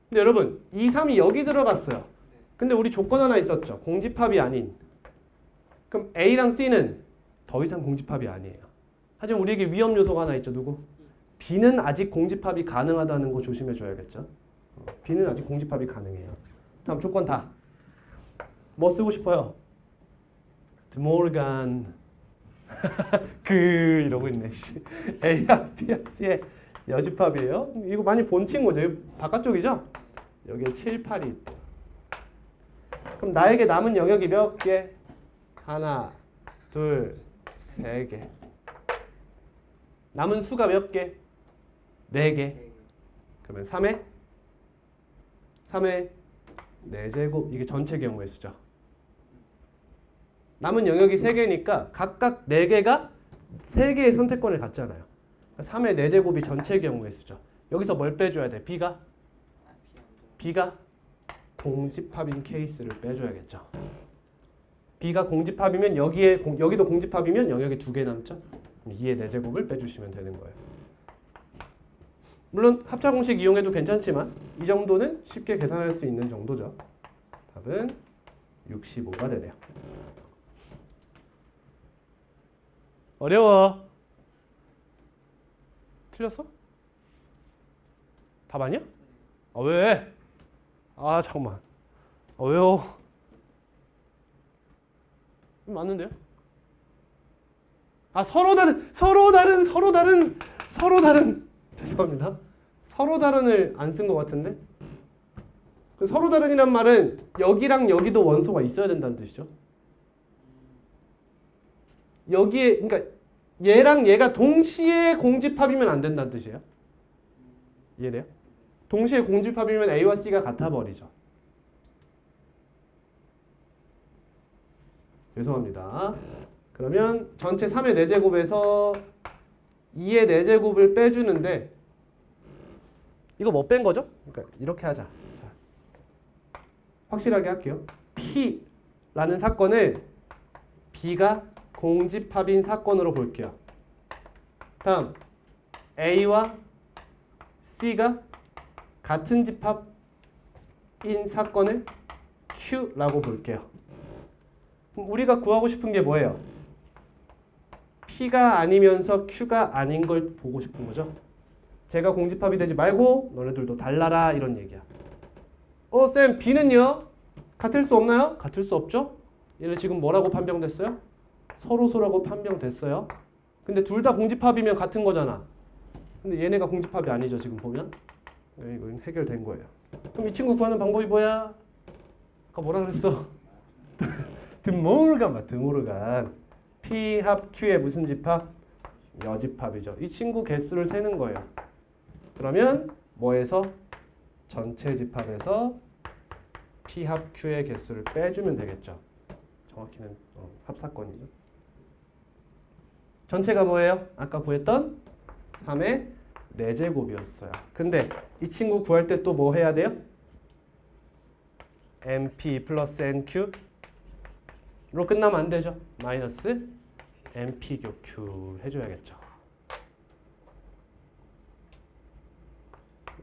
근데 여러분 2, 3이 여기 들어갔어요. 근데 우리 조건 하나 있었죠. 공집합이 아닌. 그럼 A랑 C는 더 이상 공집합이 아니에요. 하지만 우리에게 위험 요소가 하나 있죠. 누구? B는 아직 공집합이 가능하다는 거 조심해 줘야겠죠. B는 아직 공집합이 가능해요. 다음 조건 다. 뭐 쓰고 싶어요? 드모르간. 이러고 있네. A와 B와 C의 여집합이에요. 이거 많이 본 친구죠. 여기 바깥쪽이죠? 여기에 7, 8이 있대요. 그럼 나에게 남은 영역이 몇 개? 하나, 둘, 3개. 남은 수가 몇 개? 4개. 그러면 3의 4제곱. 이게 전체 경우의 수죠. 남은 영역이 3개니까 각각 4개가 3개의 선택권을 갖잖아요. 3의 4제곱이 전체 경우의 수죠. 여기서 뭘 빼줘야 돼? B가 공집합인 케이스를 빼줘야겠죠. B가 공집합이면 여기도 공집합이면 영역이 2개 남죠. 2의 4제곱을 빼주시면 되는 거예요. 물론 합차공식 이용해도 괜찮지만 이 정도는 쉽게 계산할 수 있는 정도죠. 답은 65가 되네요. 어려워. 틀렸어? 답 아니야? 왜? 잠깐만. 왜요? 맞는데요? 서로 다른. 죄송합니다. 서로 다른을 안 쓴 것 같은데? 서로 다른이란 말은 여기랑 여기도 원소가 있어야 된다는 뜻이죠. 여기에, 그러니까 얘랑 얘가 동시에 공집합이면 안 된다는 뜻이에요. 이해돼요? 동시에 공집합이면 A와 C가 같아 버리죠. 죄송합니다. 그러면 전체 3의 4제곱에서 2의 4제곱을 빼주는데 이거 뭐 뺀 거죠? 그러니까 이렇게 하자. 자, 확실하게 할게요. P라는 사건을 B가 공집합인 사건으로 볼게요. 다음 A와 C가 같은 집합인 사건을 Q라고 볼게요. 그럼 우리가 구하고 싶은 게 뭐예요? P가 아니면서 Q가 아닌 걸 보고 싶은 거죠. 제가 공집합이 되지 말고 너네들도 달라라 이런 얘기야. 쌤 B는요? 같을 수 없나요? 같을 수 없죠? 얘는 지금 뭐라고 판명됐어요? 서로소라고 판명됐어요. 근데 둘 다 공집합이면 같은 거잖아. 근데 얘네가 공집합이 아니죠. 지금 보면. 이거 해결된 거예요. 그럼 이 친구 구하는 방법이 뭐야? 아까 뭐라 그랬어? 드모르간. 드모르간. P 합 Q의 무슨 집합? 여집합이죠. 이 친구 개수를 세는 거예요. 그러면 뭐에서? 전체 집합에서 P 합 Q의 개수를 빼주면 되겠죠. 정확히는 합사건이죠. 전체가 뭐예요? 아까 구했던 3의 4제곱이었어요. 근데 이 친구 구할 때 또 뭐 해야 돼요? NP 플러스 NQ로 끝나면 안 되죠. 마이너스 NP q 해줘야겠죠.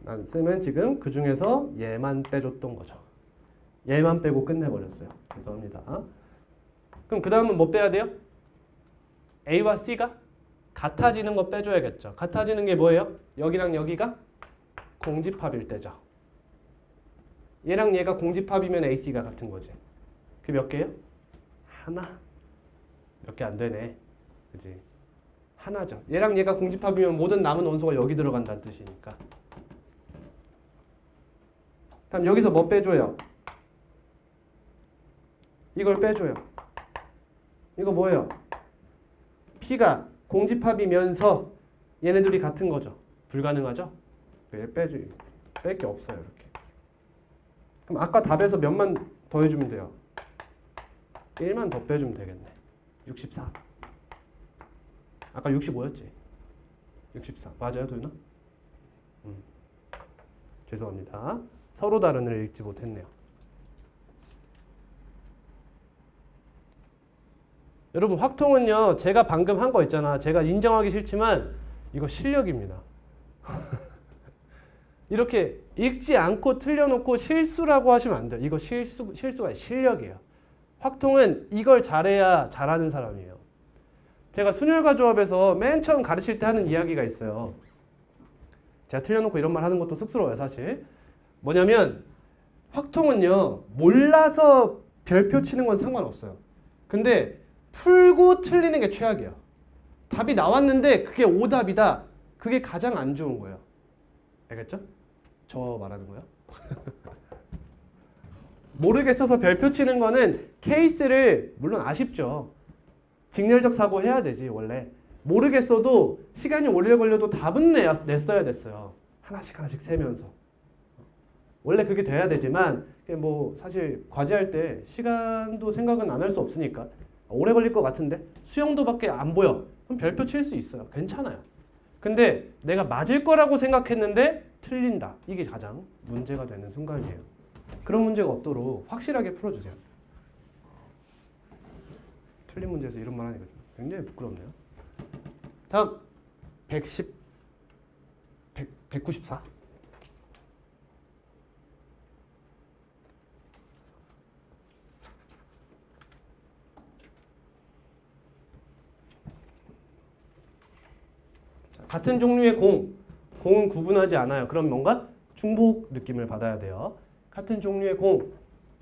난 쌤은 지금 그 중에서 얘만 빼줬던 거죠. 얘만 빼고 끝내버렸어요. 죄송합니다. 그럼 그 다음은 뭐 빼야 돼요? A와 C가 같아지는 거 빼줘야겠죠. 같아지는 게 뭐예요? 여기랑 여기가 공집합일 때죠. 얘랑 얘가 공집합이면 AC가 같은 거지. 그게 몇 개예요? 하나. 몇 개 안 되네. 그지? 하나죠. 얘랑 얘가 공집합이면 모든 남은 원소가 여기 들어간다는 뜻이니까. 다음 여기서 뭐 빼줘요? 이걸 빼줘요. 이거 뭐예요? P가 공집합이면서 얘네들이 같은 거죠. 불가능하죠? 얘 빼줘요. 뺄 게 없어요. 이렇게. 그럼 아까 답에서 몇만 더 해주면 돼요? 1만 더 빼주면 되겠네. 64. 아까 65였지? 64. 맞아요, 도윤아? 죄송합니다. 서로 다른을 읽지 못했네요. 여러분 확통은요. 제가 방금 한 거 있잖아. 제가 인정하기 싫지만 이거 실력입니다. 이렇게 읽지 않고 틀려놓고 실수라고 하시면 안 돼요. 이거 실수가 아니라 실력이에요. 확통은 이걸 잘해야 잘하는 사람이에요. 제가 순혈과 조합에서 맨 처음 가르칠 때 하는 이야기가 있어요. 제가 틀려놓고 이런 말 하는 것도 쑥스러워요, 사실. 뭐냐면 확통은요. 몰라서 별표 치는 건 상관없어요. 근데 풀고 틀리는 게 최악이에요. 답이 나왔는데 그게 오답이다. 그게 가장 안 좋은 거예요. 알겠죠? 저 말하는 거예요. 모르겠어서 별표 치는 거는 케이스를 물론 아쉽죠. 직렬적 사고 해야 되지 원래. 모르겠어도 시간이 오래 걸려도 답은 냈어야 됐어요. 하나씩 세면서. 원래 그게 돼야 되지만 뭐 사실 과제할 때 시간도 생각은 안 할 수 없으니까 오래 걸릴 것 같은데 수영도밖에 안 보여. 그럼 별표 칠 수 있어요. 괜찮아요. 근데 내가 맞을 거라고 생각했는데 틀린다. 이게 가장 문제가 되는 순간이에요. 그런 문제가 없도록 확실하게 풀어주세요. 틀린 문제에서 이런 말 하니까 굉장히 부끄럽네요. 다음 194. 같은 종류의 공은 구분하지 않아요. 그럼 뭔가 중복 느낌을 받아야 돼요. 같은 종류의 공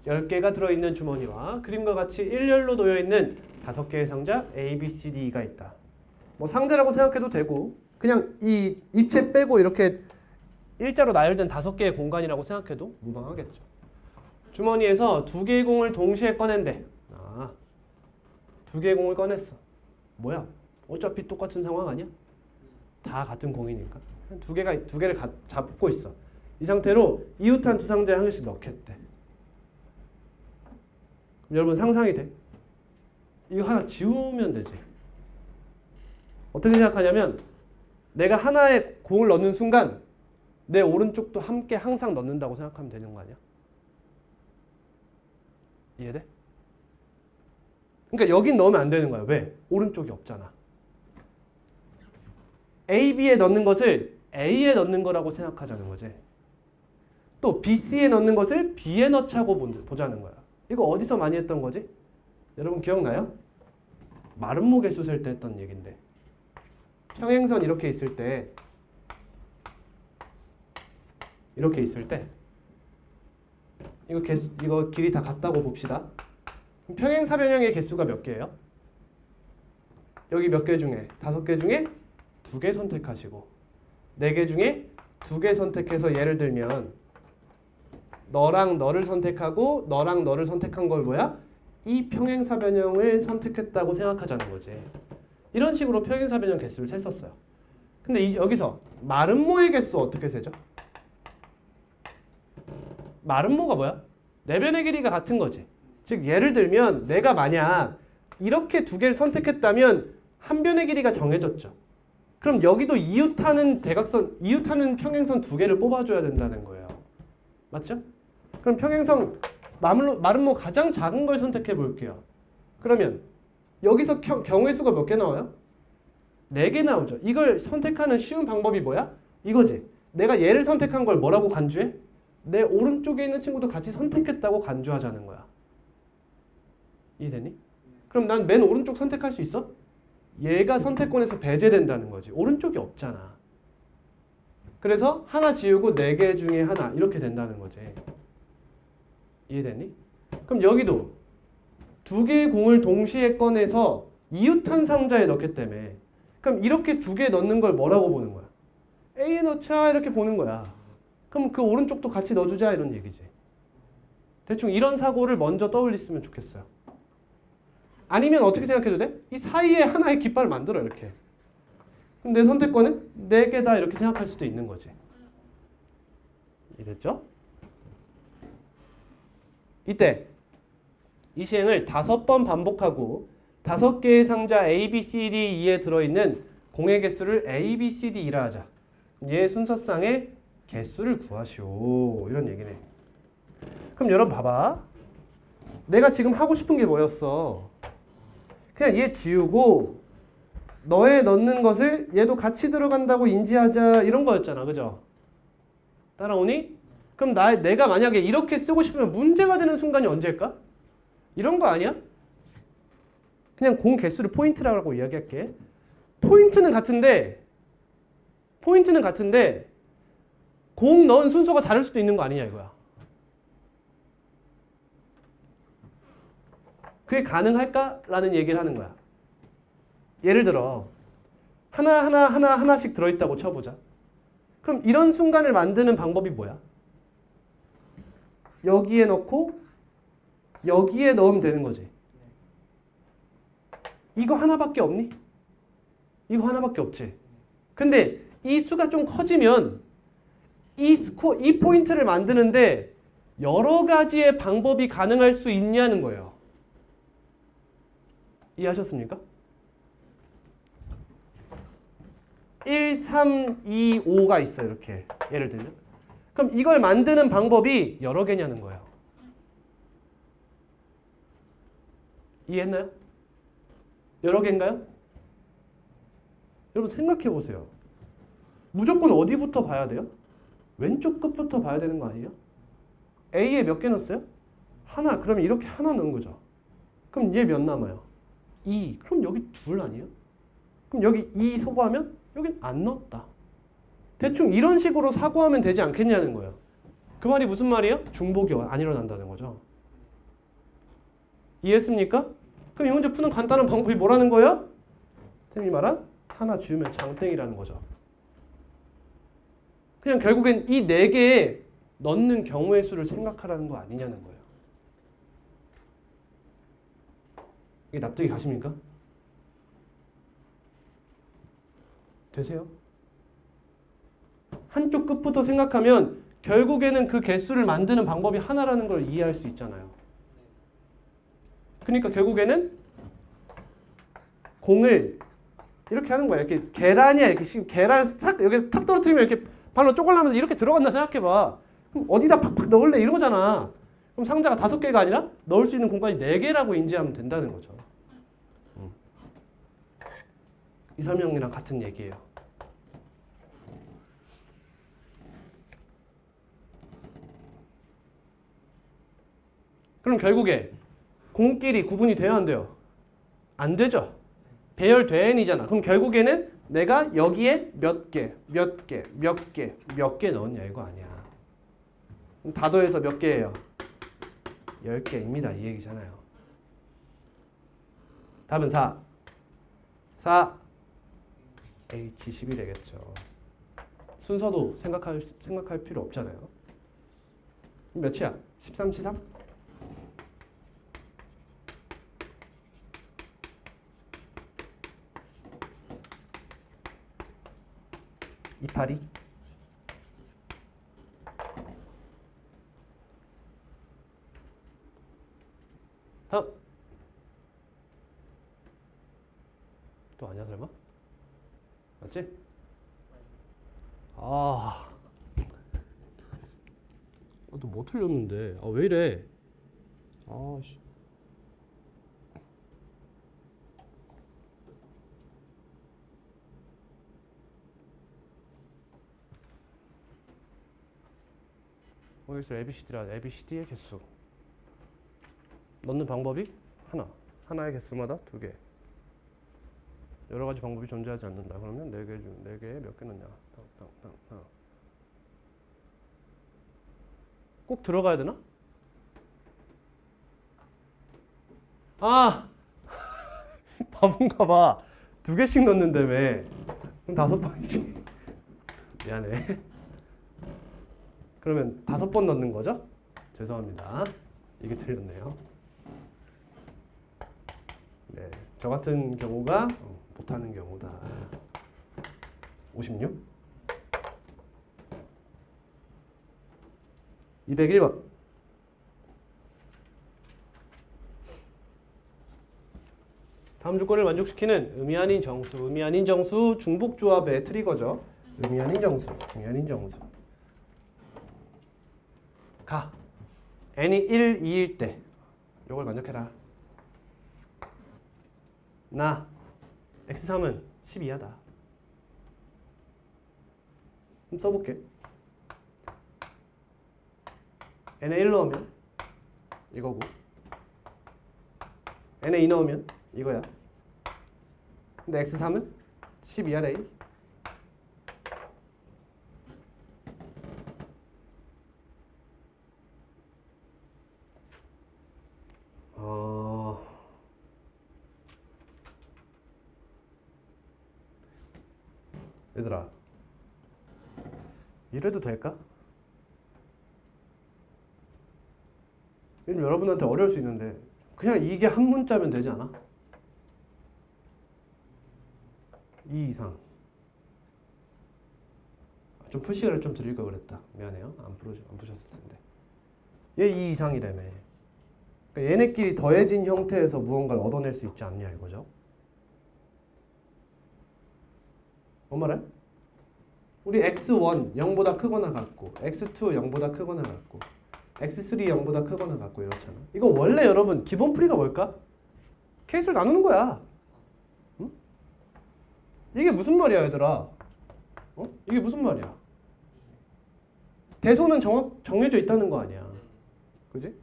10개가 들어있는 주머니와 그림과 같이 일렬로 놓여있는 5개의 상자 A, B, C, D가 있다. 뭐 상자라고 생각해도 되고 그냥 이 입체 빼고 이렇게 일자로 나열된 5개의 공간이라고 생각해도 무방하겠죠. 주머니에서 2개의 공을 동시에 꺼낸대. 2개의 공을 꺼냈어. 뭐야? 어차피 똑같은 상황 아니야? 다 같은 공이니까. 두 개를 잡고 있어. 이 상태로 이웃한 2상자에 한 개씩 넣겠대. 여러분 상상이 돼? 이거 하나 지우면 되지. 어떻게 생각하냐면 내가 하나의 공을 넣는 순간 내 오른쪽도 함께 항상 넣는다고 생각하면 되는 거 아니야? 이해돼? 그러니까 여긴 넣으면 안 되는 거야. 왜? 오른쪽이 없잖아. A, B에 넣는 것을 A에 넣는 거라고 생각하자는 거지. 또 B, C에 넣는 것을 B에 넣자고 보자는 거야. 이거 어디서 많이 했던 거지? 여러분 기억나요? 마름모 개수 셀 때 했던 얘긴데. 평행선 이렇게 있을 때 이거 길이 다 같다고 봅시다. 평행사변형의 개수가 몇 개예요? 여기 몇 개 중에 5개 중에 2개 선택하시고 4개 중에 2개 선택해서 예를 들면 너랑 너를 선택하고 너랑 너를 선택한 걸 뭐야? 이 평행사 변형을 선택했다고 생각하자는 거지. 이런 식으로 평행사 변형 개수를 셌었어요. 근데 여기서 마름모의 개수 어떻게 세죠? 마름모가 뭐야? 내변의 길이가 같은 거지. 즉 예를 들면 내가 만약 이렇게 2개를 선택했다면 한 변의 길이가 정해졌죠. 그럼 여기도 이웃하는 대각선, 이웃하는 평행선 2개를 뽑아줘야 된다는 거예요. 맞죠? 그럼 평행선 마름모 가장 작은 걸 선택해 볼게요. 그러면 여기서 경우의 수가 몇 개 나와요? 4개 나오죠. 이걸 선택하는 쉬운 방법이 뭐야? 이거지. 내가 얘를 선택한 걸 뭐라고 간주해? 내 오른쪽에 있는 친구도 같이 선택했다고 간주하자는 거야. 이해되니? 그럼 난 맨 오른쪽 선택할 수 있어? 얘가 선택권에서 배제된다는 거지. 오른쪽이 없잖아. 그래서 하나 지우고 4개 중에 하나 이렇게 된다는 거지. 이해되니? 그럼 여기도 2개의 공을 동시에 꺼내서 이웃한 상자에 넣기 때문에 그럼 이렇게 2개 넣는 걸 뭐라고 보는 거야? A에 넣자 이렇게 보는 거야. 그럼 그 오른쪽도 같이 넣어주자 이런 얘기지. 대충 이런 사고를 먼저 떠올렸으면 좋겠어요. 아니면 어떻게 생각해도 돼? 이 사이에 하나의 깃발을 만들어 이렇게. 그럼 내 선택권은 4개다 이렇게 생각할 수도 있는 거지. 이해됐죠? 이때 이 시행을 5번 반복하고 5개의 상자 A, B, C, D, E에 들어있는 공의 개수를 A, B, C, D, E라 하자. 얘 순서상의 개수를 구하시오. 이런 얘기네. 그럼 여러분 봐봐. 내가 지금 하고 싶은 게 뭐였어? 그냥 얘 지우고 너에 넣는 것을 얘도 같이 들어간다고 인지하자 이런 거였잖아. 그죠? 따라오니? 그럼 내가 만약에 이렇게 쓰고 싶으면 문제가 되는 순간이 언제일까? 이런 거 아니야? 그냥 공 개수를 포인트라고 이야기할게. 포인트는 같은데 공 넣은 순서가 다를 수도 있는 거 아니냐 이거야. 그게 가능할까라는 얘기를 하는 거야. 예를 들어 하나씩 들어있다고 쳐보자. 그럼 이런 순간을 만드는 방법이 뭐야? 여기에 넣고 여기에 넣으면 되는 거지. 이거 하나밖에 없니? 이거 하나밖에 없지. 근데 이 수가 좀 커지면 이 포인트를 만드는데 여러 가지의 방법이 가능할 수 있냐는 거예요. 이해하셨습니까? 1, 3, 2, 5가 있어요. 이렇게 예를 들면. 그럼 이걸 만드는 방법이 여러 개냐는 거예요. 이해했나요? 여러 개인가요? 여러분 생각해 보세요. 무조건 어디부터 봐야 돼요? 왼쪽 끝부터 봐야 되는 거 아니에요? A에 몇 개 넣었어요? 하나. 그러면 이렇게 하나 넣은 거죠. 그럼 얘 몇 남아요? 2. 그럼 여기 둘 아니에요? 그럼 여기 2 소거하면 여긴 안 넣었다. 대충 이런 식으로 사고하면 되지 않겠냐는 거예요. 그 말이 무슨 말이에요? 중복이 안 일어난다는 거죠. 이해했습니까? 그럼 이 문제 푸는 간단한 방법이 뭐라는 거예요? 선생님이 말한 하나 지우면 장땡이라는 거죠. 그냥 결국엔 이 4개에 넣는 경우의 수를 생각하라는 거 아니냐는 거예요. 이게 납득이 가십니까? 되세요? 한쪽 끝부터 생각하면 결국에는 그 개수를 만드는 방법이 하나라는 걸 이해할 수 있잖아요. 그러니까 결국에는 공을 이렇게 하는 거야. 이렇게 계란이야. 이렇게 지금 계란을 탁 여기 탁 떨어뜨리면 이렇게 발로 쪼글라면서 이렇게 들어간다 생각해봐. 그럼 어디다 팍팍 넣을래 이런 거잖아. 그럼 상자가 5개가 아니라 넣을 수 있는 공간이 4개라고 인지하면 된다는 거죠. 이 설명이랑 같은 얘기예요. 그럼 결국에 공끼리 구분이 돼야 안 돼요? 안 되죠. 배열돼n이잖아. 그럼 결국에는 내가 여기에 몇 개 넣었냐 이거 아니야. 그럼 다 더해서 몇 개예요? 10개입니다. 이 얘기잖아요. 답은 4. H12 되겠죠. 순서도 생각할 필요 없잖아요. 몇이야? 13, 13? 282. 다음. 또 아니야 설마? 맞지? 아, 또 뭐 틀렸는데? 아, 왜 이래? 아, 씨. 여기서 ABCD라 ABCD의 개수 넣는 방법이 하나의 개수마다 2개. 여러 가지 방법이 존재하지 않는다. 그러면 4개 중 4개에 몇 개 넣냐? 꼭 들어가야 되나? 아! 바본가 봐. 2개씩 넣는데 왜? 그럼 5번이지. 미안해. 그러면 5번 넣는 거죠? 죄송합니다. 이게 틀렸네요. 네, 저 같은 경우가 못하는 경우다. 56. 201번. 다음 조건을 만족시키는 의미 아닌 정수. 의미 아닌 정수 중복 조합의 트리거죠. 의미 아닌 정수. 의미 아닌 정수. 가. n이 1, 2일 때 요걸 만족해라. 나 x3은 12하다. 그럼 써볼게. n에 1 넣으면 이거고 n에 2 넣으면 이거야. 근데 x3은 12하래. 얘들아, 이래도 될까? 요즘 여러분한테 어려울 수 있는데 그냥 이게 한 문자면 되지 않아? 2 이상. 좀 풀시간을 좀 드릴 걸 그랬다. 미안해요. 안 푸셨을 텐데. 얘 2 이상이라며. 그러니까 얘네끼리 더해진 형태에서 무언가를 얻어낼 수 있지 않냐 이거죠. 뭔 말해? 우리 x1 0보다 크거나 같고 x2 0보다 크거나 같고 x3 0보다 크거나 같고 이렇잖아. 이거 원래 여러분 기본 풀이가 뭘까? 케이스를 나누는 거야. 응? 이게 무슨 말이야 얘들아? 이게 무슨 말이야? 대소는 정해져 있다는 거 아니야. 그지?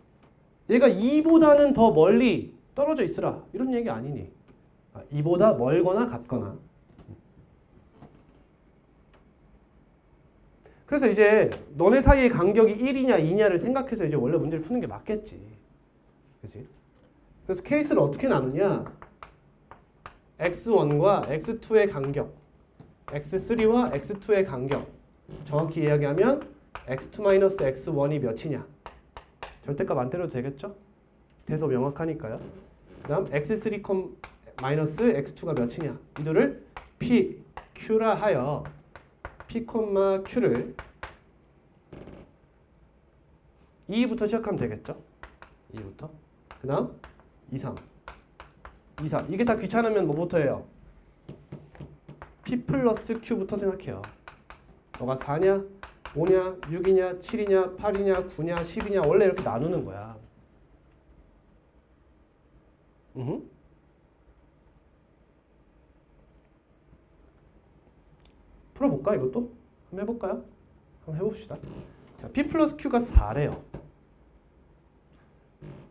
얘가 2보다는 더 멀리 떨어져 있으라 이런 얘기 아니니? 2보다 멀거나 같거나. 그래서 이제 너네 사이의 간격이 1이냐 2냐를 생각해서 이제 원래 문제를 푸는 게 맞겠지. 그치? 그래서 케이스를 어떻게 나누냐? x1과 x2의 간격, x3와 x2의 간격. 정확히 이야기하면 x2-x1이 몇이냐? 절대값 안 때려도 되겠죠? 대소 명확하니까요. 그 다음 x3-x2가 몇이냐? 이들을 p, q라 하여 p, q를 2부터 시작하면 되겠죠? 2부터. 그 다음 2, 3. 2, 4. 이게 다 귀찮으면 뭐부터 해요? p 플러스 q부터 생각해요. 너가 4냐? 5냐? 6이냐? 7이냐? 8이냐? 9냐? 10이냐? 원래 이렇게 나누는 거야. 풀어볼까 이것도? 한번 해볼까요? 한번 해봅시다. 자, p 플러스 q가 4래요.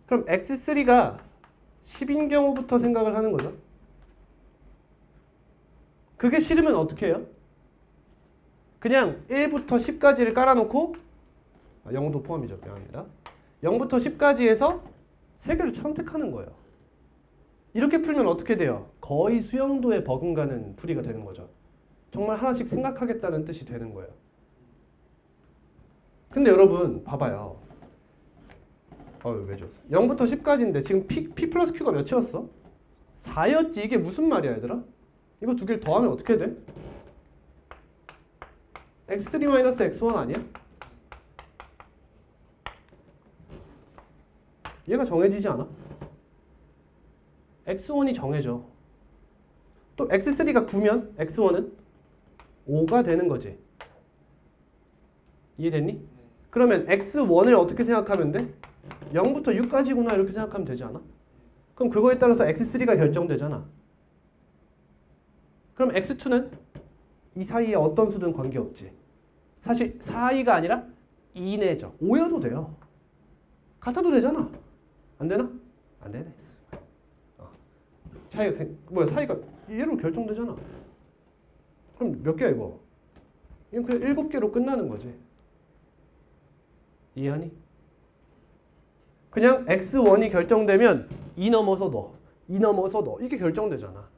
그럼 x3가 10인 경우부터 생각을 하는 거죠. 그게 싫으면 어떻게 해요? 그냥 1부터 10까지를 깔아놓고 0도 포함이죠. 미안합니다. 0부터 10까지 해서 3개를 선택하는 거예요. 이렇게 풀면 어떻게 돼요? 거의 수영도에 버금가는 풀이가 되는 거죠. 정말 하나씩 생각하겠다는 뜻이 되는 거예요. 근데 여러분 봐봐요. 왜 줬어? 0부터 10까지인데 지금 P 플러스 Q가 몇이었어? 4였지. 이게 무슨 말이야 얘들아? 이거 두 개를 더하면 어떻게 돼? x3 마이너스 x1 아니야? 얘가 정해지지 않아? x1이 정해져. 또 x3가 9면 x1은 5가 되는 거지. 이해됐니? 그러면 x1을 어떻게 생각하면 돼? 0부터 6까지구나 이렇게 생각하면 되지 않아? 그럼 그거에 따라서 x3가 결정되잖아. 그럼 x2는 이 사이에 어떤 수든 관계없지. 사실 4이가 아니라 2내죠. 5여도 돼요. 같아도 되잖아. 안 되나? 안 되네. 차이가 뭐야? 사이가 얘로 결정되잖아. 그럼 몇 개야 이거? 이건 그냥 7개로 끝나는 거지. 이해하니? 그냥 x1이 결정되면 2 넘어서 너, 2 넘어서 너 이게 결정되잖아.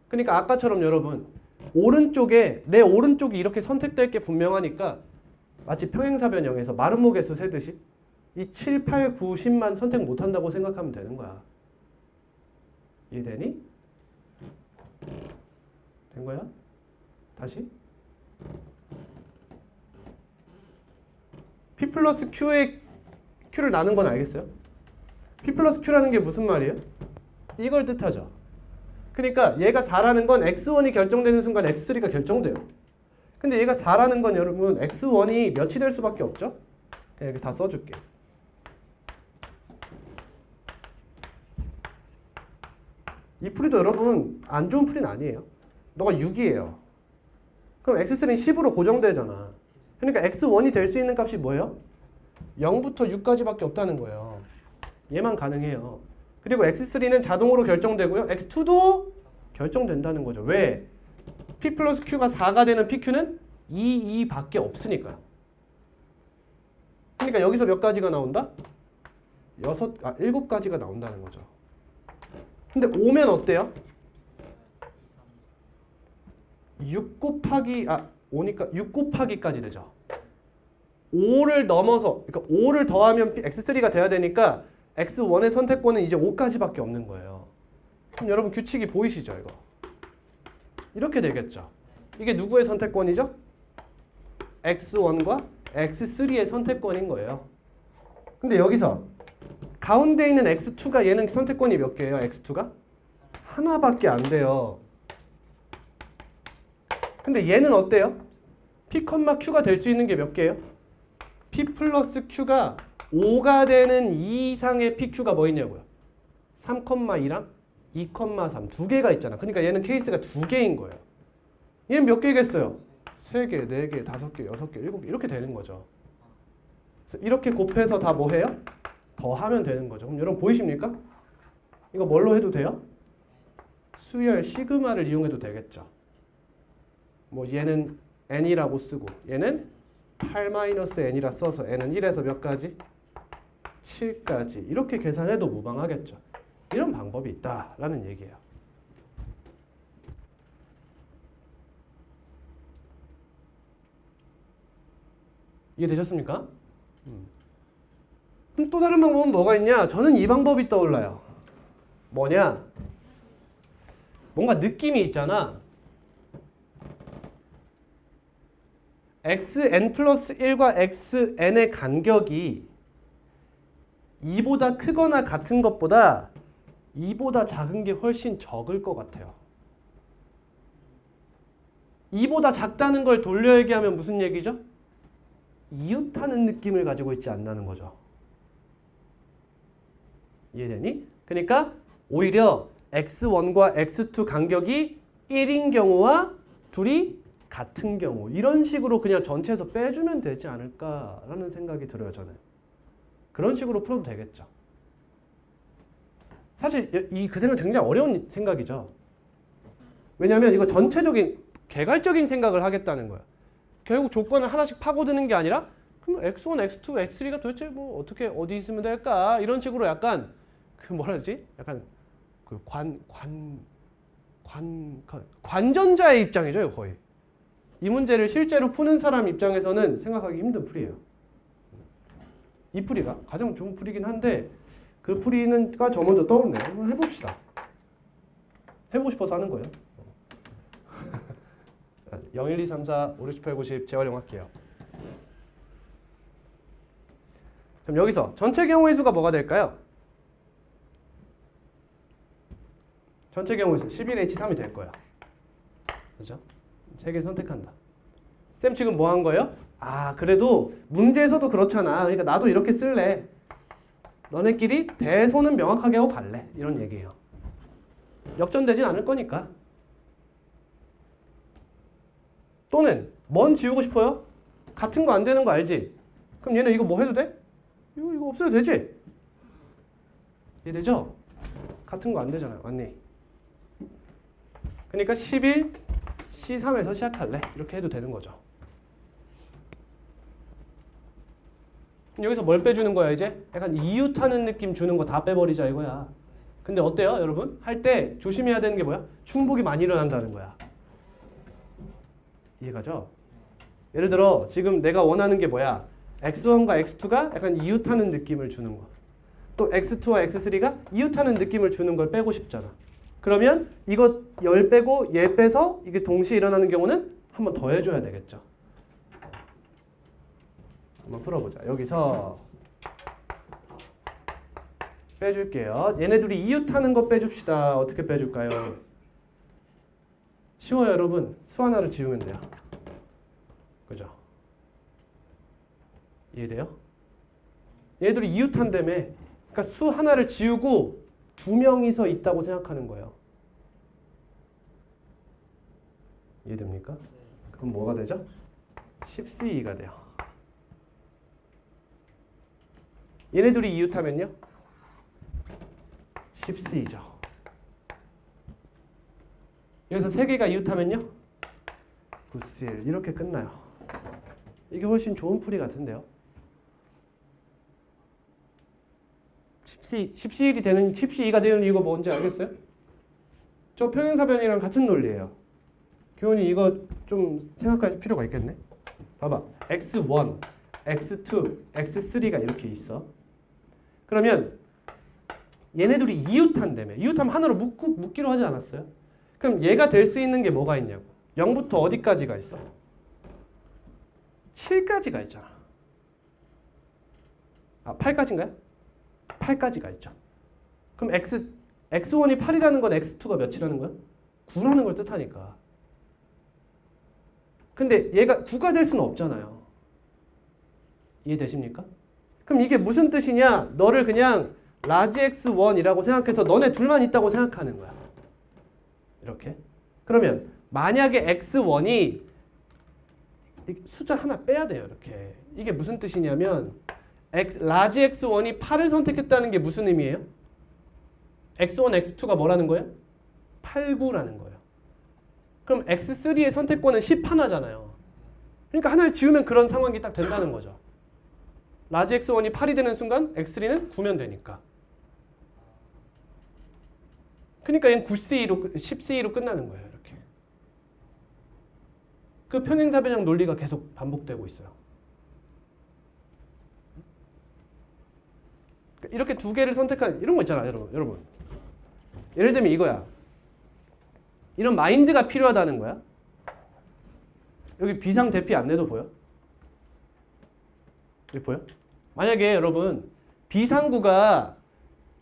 그러니까 아까처럼 여러분 오른쪽에 내 오른쪽이 이렇게 선택될 게 분명하니까 마치 평행사 변형에서 마름모 개수 세듯이 이 7, 8, 9, 10만 선택 못한다고 생각하면 되는 거야. 이해되니? 된 거야? 다시? P 플러스 Q의 Q를 나눈 건 알겠어요? P 플러스 Q라는 게 무슨 말이에요? 이걸 뜻하죠. 그러니까 얘가 4라는 건 x1이 결정되는 순간 x3가 결정돼요. 근데 얘가 4라는 건 여러분 x1이 몇이 될 수밖에 없죠? 그냥 이렇게 다 써줄게. 이 풀이도 여러분 안 좋은 풀이는 아니에요. 너가 6이에요. 그럼 x3는 10으로 고정되잖아. 그러니까 x1이 될 수 있는 값이 뭐예요? 0부터 6까지밖에 없다는 거예요. 얘만 가능해요. 그리고 x3는 자동으로 결정되고요. x2도 결정된다는 거죠. 왜? p 플러스 q가 4가 되는 pq는 2밖에 없으니까요. 그러니까 여기서 몇 가지가 나온다? 7가지가 나온다는 거죠. 근데 5면 어때요? 6 곱하기까지 되죠. 5를 넘어서, 그러니까 5를 더하면 x3가 돼야 되니까 x1의 선택권은 이제 5까지밖에 없는 거예요. 그럼 여러분 규칙이 보이시죠, 이거? 이렇게 되겠죠. 이게 누구의 선택권이죠? x1과 x3의 선택권인 거예요. 근데 여기서 가운데 있는 x2가 얘는 선택권이 몇 개예요? x2가? 하나밖에 안 돼요. 근데 얘는 어때요? p, q가 될 수 있는 게 몇 개예요? p 플러스 q가 5가 되는 2 이상의 pq가 뭐 있냐고요? 3,2랑 2,3 두 개가 있잖아. 그러니까 얘는 케이스가 두 개인 거예요. 얘는 몇 개겠어요? 3개, 4개, 5개, 6개, 7개 이렇게 되는 거죠. 그래서 이렇게 곱해서 다 뭐 해요? 더하면 되는 거죠. 그럼 여러분 보이십니까? 이거 뭘로 해도 돼요? 수열 시그마를 이용해도 되겠죠. 뭐 얘는 n이라고 쓰고 얘는 8-n이라 써서 n은 1에서 몇 가지? 7까지 이렇게 계산해도 무방하겠죠. 이런 방법이 있다라는 얘기예요. 이해되셨습니까? 그럼 또 다른 방법은 뭐가 있냐? 저는 이 방법이 떠올라요. 뭐냐? 뭔가 느낌이 있잖아. xn 플러스 1과 xn의 간격이 2보다 크거나 같은 것보다 2보다 작은 게 훨씬 적을 것 같아요. 2보다 작다는 걸 돌려 얘기하면 무슨 얘기죠? 이웃하는 느낌을 가지고 있지 않나는 거죠. 이해되니? 그러니까 오히려 x1과 x2 간격이 1인 경우와 둘이 같은 경우 이런 식으로 그냥 전체에서 빼주면 되지 않을까라는 생각이 들어요. 저는. 그런 식으로 풀어도 되겠죠. 사실 그 생각 굉장히 어려운 생각이죠. 왜냐하면 이거 전체적인 개괄적인 생각을 하겠다는 거야. 결국 조건을 하나씩 파고드는 게 아니라 그럼 x1, x2, x3가 도대체 뭐 어떻게 어디 있으면 될까? 이런 식으로 약간 그 뭐라 하지? 약간 그 관전자의 입장이죠, 거의. 이 문제를 실제로 푸는 사람 입장에서는 생각하기 힘든 풀이에요. 이 풀이가 가장 좋은 풀이긴 한데 그 풀이는가 저 먼저 떠오르네요. 한번 해봅시다. 해보고 싶어서 하는 거예요. 0, 1, 2, 3, 4, 5, 6, 7, 8, 90 재활용할게요. 그럼 여기서 전체 경우의 수가 뭐가 될까요? 전체 경우의 수 11H3이 될 거야. 그죠? 3개를 선택한다. 쌤 지금 뭐 한 거예요? 아 그래도 문제에서도 그렇잖아. 그러니까 나도 이렇게 쓸래. 너네끼리 대소는 명확하게 하고 갈래. 이런 얘기예요. 역전되진 않을 거니까. 또는 뭔 지우고 싶어요? 같은 거 안 되는 거 알지? 그럼 얘네 이거 뭐 해도 돼? 이거 없애도 되지? 이해되죠? 같은 거 안 되잖아요. 맞니? 그러니까 11 C3에서 시작할래. 이렇게 해도 되는 거죠. 여기서 뭘 빼주는 거야 이제? 약간 이웃하는 느낌 주는 거 다 빼버리자 이거야. 근데 어때요 여러분? 할 때 조심해야 되는 게 뭐야? 충복이 많이 일어난다는 거야. 이해가죠? 예를 들어 지금 내가 원하는 게 뭐야? x1과 x2가 약간 이웃하는 느낌을 주는 거. 또 x2와 x3가 이웃하는 느낌을 주는 걸 빼고 싶잖아. 그러면 이거 10 빼고 얘 빼서 이게 동시에 일어나는 경우는 한 번 더 해줘야 되겠죠. 한번 풀어보자. 여기서 빼줄게요. 얘네 둘이 이웃하는 거 빼줍시다. 어떻게 빼줄까요? 쉬워요 여러분. 수 하나를 지우면 돼요. 그죠? 이해돼요? 얘들이 이웃한다며. 그러니까 수 하나를 지우고 두 명이서 있다고 생각하는 거예요. 이해됩니까? 그럼 뭐가 되죠? 10C2가 돼요. 얘네들이 이웃하면요? 10C2죠. 여기서 3개가 이웃하면요? 9C1 이렇게 끝나요. 이게 훨씬 좋은 풀이 같은데요. 10C1이 되는 10C2가 되는 이유가 뭔지 알겠어요? 저 평행사변이랑 같은 논리예요. 교훈이 이거 좀 생각할 필요가 있겠네. 봐봐. X1, X2, X3가 이렇게 있어. 그러면 얘네들이 이웃한다며. 이웃하면 하나로 묶기로 하지 않았어요? 그럼 얘가 될 수 있는 게 뭐가 있냐고. 0부터 어디까지가 있어? 7까지가 있잖아. 아, 8까지인가요? 8까지가 있죠. 그럼 X1이 8이라는 건 X2가 몇이라는 거야? 9라는 걸 뜻하니까. 근데 얘가 9가 될 수는 없잖아요. 이해되십니까? 그럼 이게 무슨 뜻이냐? 너를 그냥 라지 X1이라고 생각해서 너네 둘만 있다고 생각하는 거야. 이렇게. 그러면 만약에 X1이 숫자 하나 빼야 돼요. 이렇게. 이게 무슨 뜻이냐면 라지 X1이 8을 선택했다는 게 무슨 의미예요? X1, X2가 뭐라는 거예요? 8, 9라는 거예요. 그럼 X3의 선택권은 10 하나잖아요. 그러니까 하나를 지우면 그런 상황이 딱 된다는 거죠. 라지 X1이 8이 되는 순간 X3는 9면 되니까. 그러니까 얘는 9C2로, 10C2로 끝나는 거예요. 이렇게. 그 평행사변형 논리가 계속 반복되고 있어요. 이렇게 두 개를 선택한 이런 거 있잖아요. 여러분. 예를 들면 이거야. 이런 마인드가 필요하다는 거야. 여기 비상대피 안내도 보여? 여기 보여? 만약에 여러분 비상구가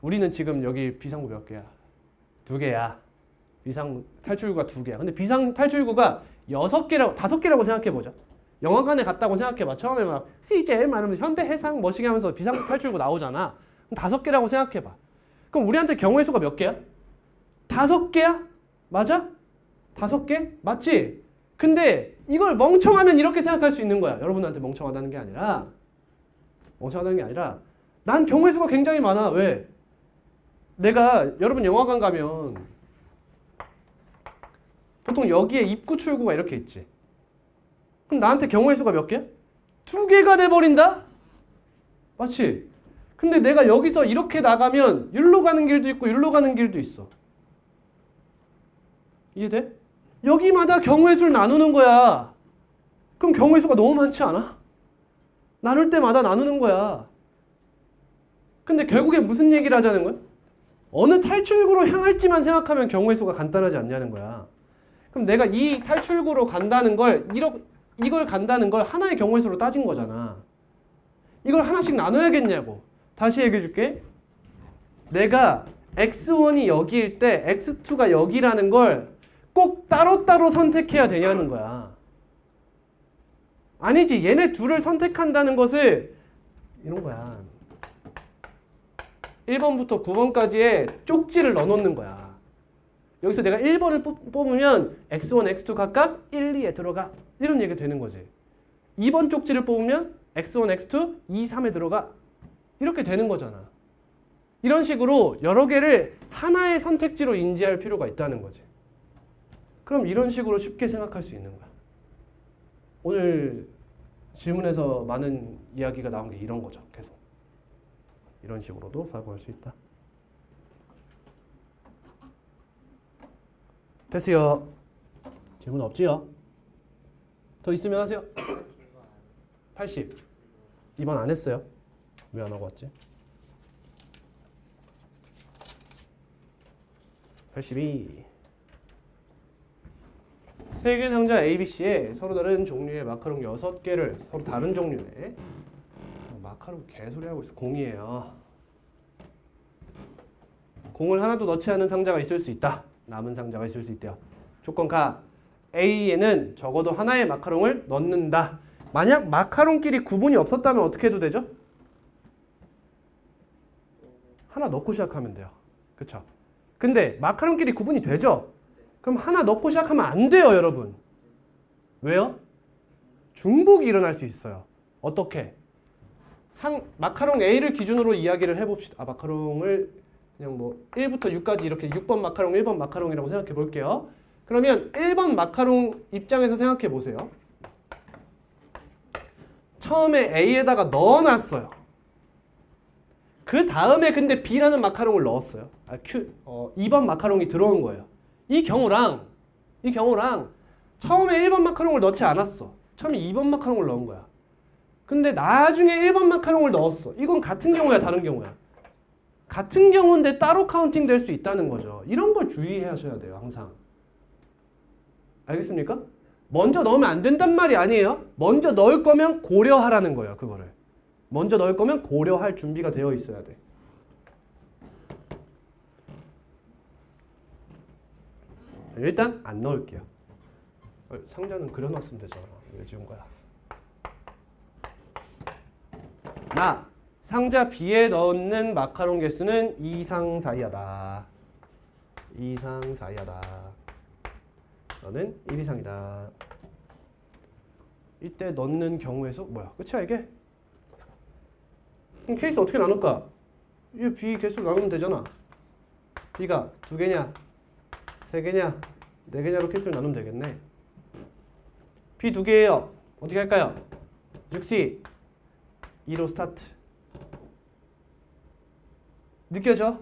우리는 지금 여기 비상구 몇 개야? 2개야. 비상 탈출구가 2개야. 근데 비상 탈출구가 6개라고 5개라고 생각해 보자. 영화관에 갔다고 생각해 봐. 처음에 막 CJ 말하면 현대 해상 머시기 하면서 비상 탈출구 나오잖아. 그럼 5개라고 생각해 봐. 그럼 우리한테 경우의 수가 몇 개야? 5개야? 맞아? 5개? 맞지? 근데 이걸 멍청하면 이렇게 생각할 수 있는 거야. 여러분한테 멍청하다는 게 아니라 난 경우의 수가 굉장히 많아. 왜? 내가 여러분 영화관 가면 보통 여기에 입구 출구가 이렇게 있지. 그럼 나한테 경우의 수가 몇 개야? 2개가 돼버린다? 맞지? 근데 내가 여기서 이렇게 나가면 여기로 가는 길도 있고 여기로 가는 길도 있어. 이해돼? 여기마다 경우의 수를 나누는 거야. 그럼 경우의 수가 너무 많지 않아? 나눌 때마다 나누는 거야. 근데 결국에 무슨 얘기를 하자는 거야? 어느 탈출구로 향할지만 생각하면 경우의 수가 간단하지 않냐는 거야. 그럼 내가 이 탈출구로 간다는 걸 이걸 간다는 걸 하나의 경우의 수로 따진 거잖아. 이걸 하나씩 나눠야겠냐고. 다시 얘기해 줄게. 내가 x1이 여기일 때 x2가 여기라는 걸 꼭 따로따로 선택해야 되냐는 거야. 아니지. 얘네 둘을 선택한다는 것을 이런 거야. 1번부터 9번까지의 쪽지를 넣어놓는 거야. 여기서 내가 1번을 뽑으면 x1, x2 각각 1, 2에 들어가. 이런 얘기가 되는 거지. 2번 쪽지를 뽑으면 x1, x2, 2, 3에 들어가. 이렇게 되는 거잖아. 이런 식으로 여러 개를 하나의 선택지로 인지할 필요가 있다는 거지. 그럼 이런 식으로 쉽게 생각할 수 있는 거야. 오늘 질문에서 많은 이야기가 나온 게 이런 거죠. 계속. 이런 식으로도 사고할 수 있다. 됐어요. 질문 없지요? 더 있으면 하세요. 80. 2번 안 했어요. 왜 안 하고 왔지? 82. 세개 상자 ABC에 서로 다른 종류의 마카롱 6개를 서로 다른 종류의 마카롱 개소리 하고 있어. 공이에요. 공을 하나도 넣지 않은 상자가 있을 수 있다. 남은 상자가 있을 수 있대요. 조건 가. A에는 적어도 하나의 마카롱을 넣는다. 만약 마카롱끼리 구분이 없었다면 어떻게 해도 되죠? 하나 넣고 시작하면 돼요. 그쵸? 근데 마카롱끼리 구분이 되죠? 그럼 하나 넣고 시작하면 안 돼요, 여러분. 왜요? 중복이 일어날 수 있어요. 어떻게? 마카롱 A를 기준으로 이야기를 해봅시다. 마카롱을 그냥 뭐 1부터 6까지 이렇게 6번 마카롱, 1번 마카롱이라고 생각해 볼게요. 그러면 1번 마카롱 입장에서 생각해 보세요. 처음에 A에다가 넣어놨어요. 그 다음에 근데 B라는 마카롱을 넣었어요. 2번 마카롱이 들어온 거예요. 이 경우랑 처음에 1번 마카롱을 넣지 않았어. 처음에 2번 마카롱을 넣은 거야. 근데 나중에 1번 마카롱을 넣었어. 이건 같은 경우야, 다른 경우야? 같은 경우인데 따로 카운팅 될 수 있다는 거죠. 이런 걸 주의하셔야 돼요, 항상. 알겠습니까? 먼저 넣으면 안 된단 말이 아니에요. 먼저 넣을 거면 고려하라는 거예요, 그거를. 먼저 넣을 거면 고려할 준비가 되어 있어야 돼. 일단 안 넣을게요. 상자는 그려놨으면 되잖아. 왜 지운 거야? 나 상자 B에 넣는 마카롱 개수는 2상 4이하다. 2상 4이하다. 너는 1 이상이다. 이때 넣는 경우의 수 뭐야? 끝이야 이게? 그럼 케이스 어떻게 나눌까? 이 B 개수를 나누면 되잖아. B가 2개냐? 3개냐? 4개냐로 케이스를 나누면 되겠네. B 2개예요. 어떻게 할까요? 6C 2로 스타트. 느껴져?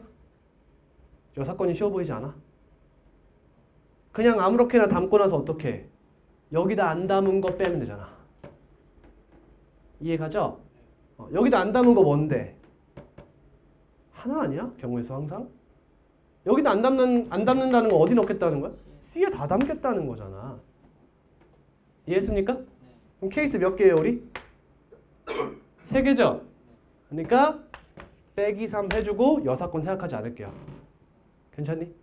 이 사건이 쉬워 보이지 않아? 그냥 아무렇게나 담고 나서 어떻게 해? 여기다 안 담은 거 빼면 되잖아. 이해가죠? 여기다 안 담은 거 뭔데? 하나 아니야? 경우의 수 항상? 여기다 안 담는다는 거 어디 넣겠다는 거야? C에 다 담겠다는 거잖아. 이해했습니까? 그럼 케이스 몇 개예요, 우리? 3개죠? 그러니까 빼기 3 해주고 여사건 생각하지 않을게요. 괜찮니?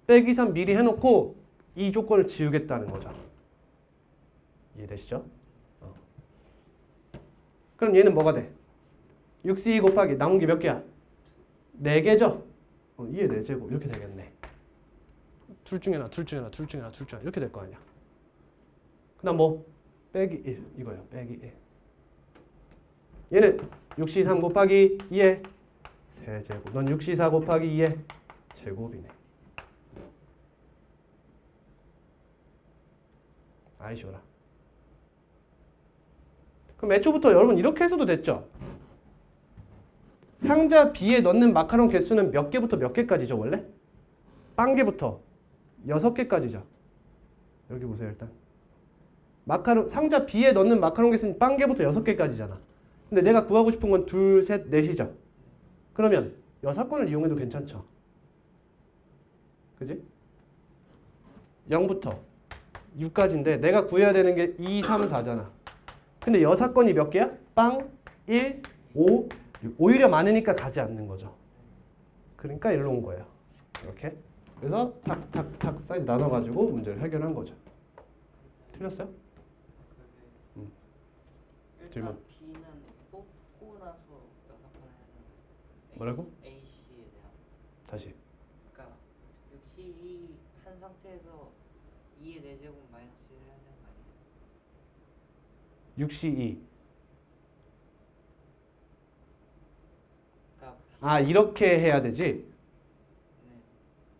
빼기 3 미리 해놓고 이 조건을 지우겠다는 거죠. 이해되시죠? 그럼 얘는 뭐가 돼? 6C 곱하기 남은 게 몇 개야? 4개죠? 2의 4제곱 이렇게 되겠네. 둘 중에 하나 이렇게 될 거 아니야. 그 다음 뭐? 빼기 1 이거예요. 빼기 1. 얘는 6C3 곱하기 2의 세제곱. 넌 6C4 곱하기 2의 제곱이네. 아이 쉬워라. 그럼 애초부터 여러분 이렇게 해서도 됐죠? 상자 B에 넣는 마카롱 개수는 몇 개부터 몇 개까지죠 원래? 빵개부터 6개까지죠. 여기 보세요 일단. 상자 B에 넣는 마카롱 개수는 빵개부터 6개까지잖아. 근데 내가 구하고 싶은 건 2, 셋, 넷이죠. 그러면 여사건을 이용해도 괜찮죠? 그지? 0부터 6까지인데 내가 구해야 되는 게 2, 3, 4잖아. 근데 여사건이 몇 개야? 빵, 1, 5, 6. 오히려 많으니까 가지 않는 거죠. 그러니까 일로 온 거예요. 이렇게. 그래서 탁탁탁 사이즈 나눠가지고 문제를 해결한 거죠. 틀렸어요? 질문. 일단 B는 뽑고 나서 6번 해야 되는 뭐라고? A, C에 대한 다시. 그러니까 6C 한 상태에서 2의 4제곱 마이너스 1을 해야 되는 거 아니에요? 6C2. 그러니까 아 이렇게 해야 되지? 네.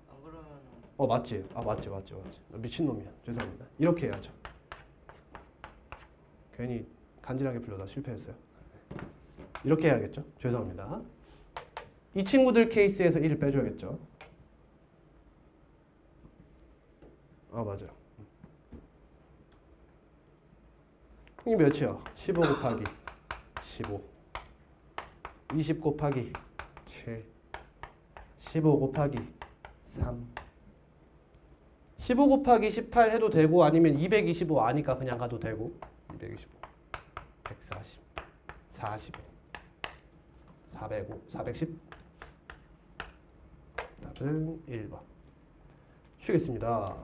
안 그러면은 맞지? 맞지. 나 미친놈이야. 죄송합니다. 이렇게 해야죠. 괜히 간지나게 불러다 실패했어요. 이렇게 해야겠죠? 죄송합니다. 이 친구들 케이스에서 1을 빼줘야겠죠? 맞아요. 이게 몇이야? 15 곱하기 15 20 곱하기 7 15 곱하기 3 15 곱하기 18 해도 되고 아니면 225 아니까 그냥 가도 되고 225 140 45 405 410 답은 1번. 쉬겠습니다.